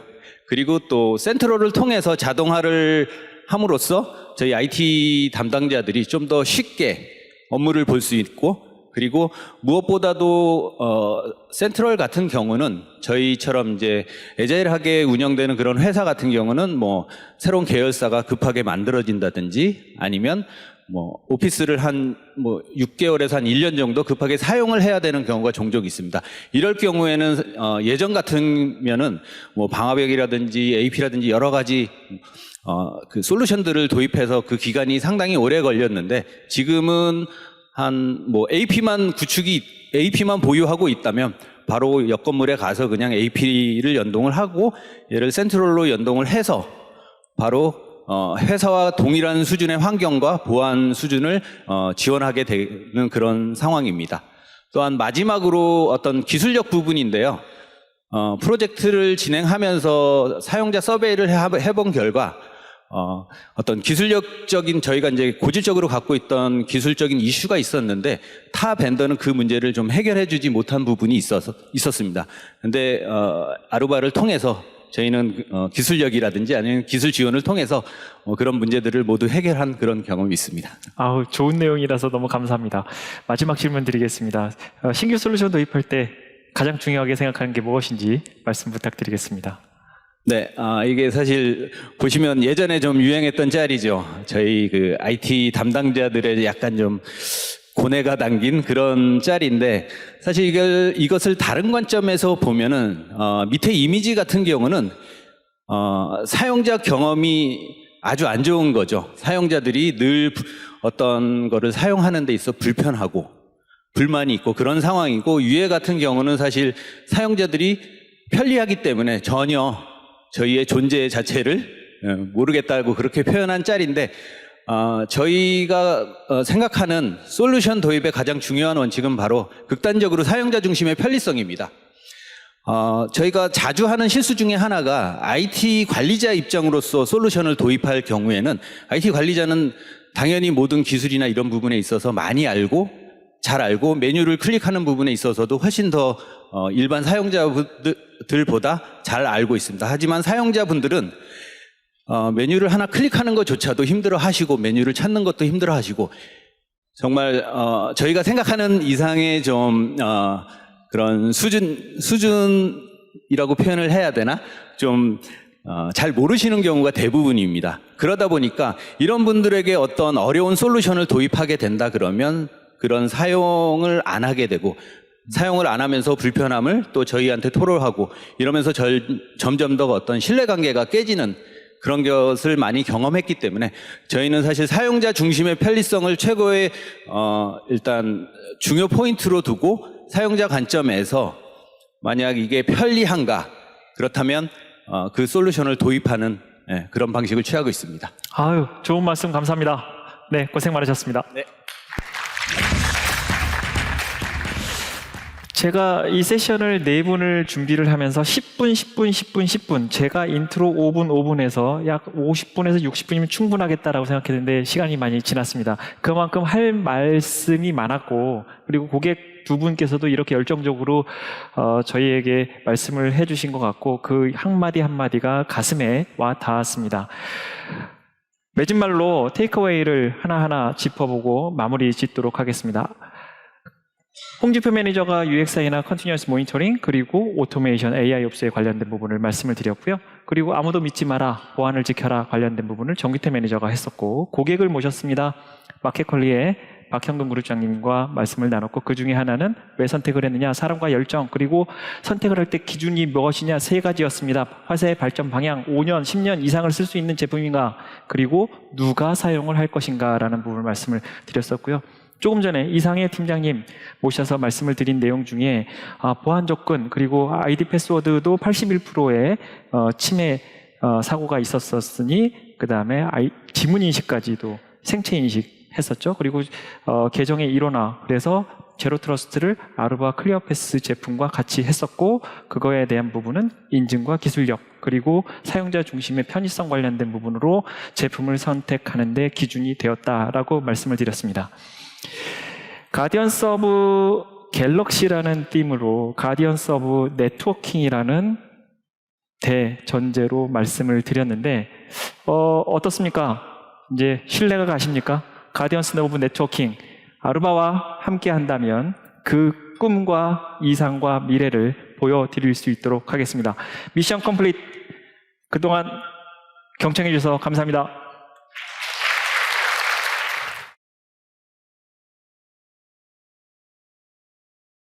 그리고 또 센트럴을 통해서 자동화를 함으로써 저희 IT 담당자들이 좀 더 쉽게 업무를 볼 수 있고, 그리고 무엇보다도 센트럴 같은 경우는 저희처럼 이제 애자일하게 운영되는 그런 회사 같은 경우는 뭐 새로운 계열사가 급하게 만들어진다든지 아니면 뭐 오피스를 한 뭐 6개월에서 한 1년 정도 급하게 사용을 해야 되는 경우가 종종 있습니다. 이럴 경우에는 예전 같으면은 뭐 방화벽이라든지 AP라든지 여러 가지 그 솔루션들을 도입해서 그 기간이 상당히 오래 걸렸는데, 지금은 한 뭐 AP만 보유하고 있다면 바로 옆 건물에 가서 그냥 AP를 연동을 하고 얘를 센트럴로 연동을 해서 바로 회사와 동일한 수준의 환경과 보안 수준을 지원하게 되는 그런 상황입니다. 또한 마지막으로 어떤 기술력 부분인데요. 프로젝트를 진행하면서 사용자 서베이를 해본 결과 어떤 기술력적인, 저희가 이제 고질적으로 갖고 있던 기술적인 이슈가 있었는데 타 벤더는 그 문제를 좀 해결해 주지 못한 부분이 있었습니다. 근데 아루바를 통해서 저희는 기술력이라든지 아니면 기술 지원을 통해서 그런 문제들을 모두 해결한 그런 경험이 있습니다. 아우, 좋은 내용이라서 너무 감사합니다. 마지막 질문 드리겠습니다. 신규 솔루션 도입할 때 가장 중요하게 생각하는 게 무엇인지 말씀 부탁드리겠습니다. 네, 이게 사실 보시면 예전에 좀 유행했던 짤이죠. 저희 그 IT 담당자들의 약간 좀 고뇌가 담긴 그런 짤인데, 사실 이것을 다른 관점에서 보면은 밑에 이미지 같은 경우는 사용자 경험이 아주 안 좋은 거죠. 사용자들이 늘 어떤 거를 사용하는 데 있어 불편하고 불만이 있고 그런 상황이고, 위에 같은 경우는 사실 사용자들이 편리하기 때문에 전혀 저희의 존재 자체를 모르겠다고 그렇게 표현한 짤인데, 저희가 생각하는 솔루션 도입의 가장 중요한 원칙은 바로 극단적으로 사용자 중심의 편리성입니다. 저희가 자주 하는 실수 중에 하나가 IT 관리자 입장으로서 솔루션을 도입할 경우에는 IT 관리자는 당연히 모든 기술이나 이런 부분에 있어서 많이 잘 알고 메뉴를 클릭하는 부분에 있어서도 훨씬 더 일반 사용자들보다 잘 알고 있습니다. 하지만 사용자분들은 메뉴를 하나 클릭하는 것조차도 힘들어 하시고 메뉴를 찾는 것도 힘들어 하시고, 정말 저희가 생각하는 이상의 좀 그런 수준이라고 표현을 해야 되나? 좀 잘 모르시는 경우가 대부분입니다. 그러다 보니까 이런 분들에게 어떤 어려운 솔루션을 도입하게 된다 그러면 그런 사용을 안 하게 되고, 사용을 안 하면서 불편함을 또 저희한테 토로하고 이러면서 점점 더 어떤 신뢰관계가 깨지는 그런 것을 많이 경험했기 때문에, 저희는 사실 사용자 중심의 편리성을 최고의 일단 중요 포인트로 두고, 사용자 관점에서 만약 이게 편리한가, 그렇다면 그 솔루션을 도입하는 그런 방식을 취하고 있습니다. 아유, 좋은 말씀 감사합니다. 네, 고생 많으셨습니다. 네. 제가 이 세션을 4분을 준비를 하면서 10분, 제가 인트로 5분에서 약 50분에서 60분이면 충분하겠다라고 생각했는데 시간이 많이 지났습니다. 그만큼 할 말씀이 많았고, 그리고 고객 두 분께서도 이렇게 열정적으로 저희에게 말씀을 해주신 것 같고, 그 한마디 한마디가 가슴에 와 닿았습니다. 맺은말로 테이크어웨이를 하나하나 짚어보고 마무리 짓도록 하겠습니다. 홍지표 매니저가 UXI나 컨티뉴어스 모니터링 그리고 오토메이션 AI 옵스에 관련된 부분을 말씀을 드렸고요. 그리고 아무도 믿지 마라, 보안을 지켜라 관련된 부분을 정규태 매니저가 했었고, 고객을 모셨습니다. 마켓컬리의 박형돈 그룹장님과 말씀을 나눴고, 그 중에 하나는 왜 선택을 했느냐, 사람과 열정, 그리고 선택을 할 때 기준이 무엇이냐, 3가지였습니다. 화사의 발전 방향, 5년, 10년 이상을 쓸 수 있는 제품인가, 그리고 누가 사용을 할 것인가 라는 부분을 말씀을 드렸었고요. 조금 전에 이상해 팀장님 모셔서 말씀을 드린 내용 중에 보안 접근 그리고 아이디 패스워드도 81%의 침해 사고가 있었으니, 그 다음에 지문 인식까지도 생체 인식 했었죠. 그리고 계정의 일원화, 그래서 제로 트러스트를 아루바 클리어패스 제품과 같이 했었고, 그거에 대한 부분은 인증과 기술력 그리고 사용자 중심의 편의성 관련된 부분으로 제품을 선택하는 데 기준이 되었다라고 말씀을 드렸습니다. 가디언스 오브 갤럭시라는 팀으로 가디언스 오브 네트워킹이라는 대전제로 말씀을 드렸는데 어떻습니까? 이제 신뢰가 가십니까? 가디언스 오브 네트워킹 아루바와 함께 한다면 그 꿈과 이상과 미래를 보여드릴 수 있도록 하겠습니다. 미션 컴플릿. 그동안 경청해 주셔서 감사합니다.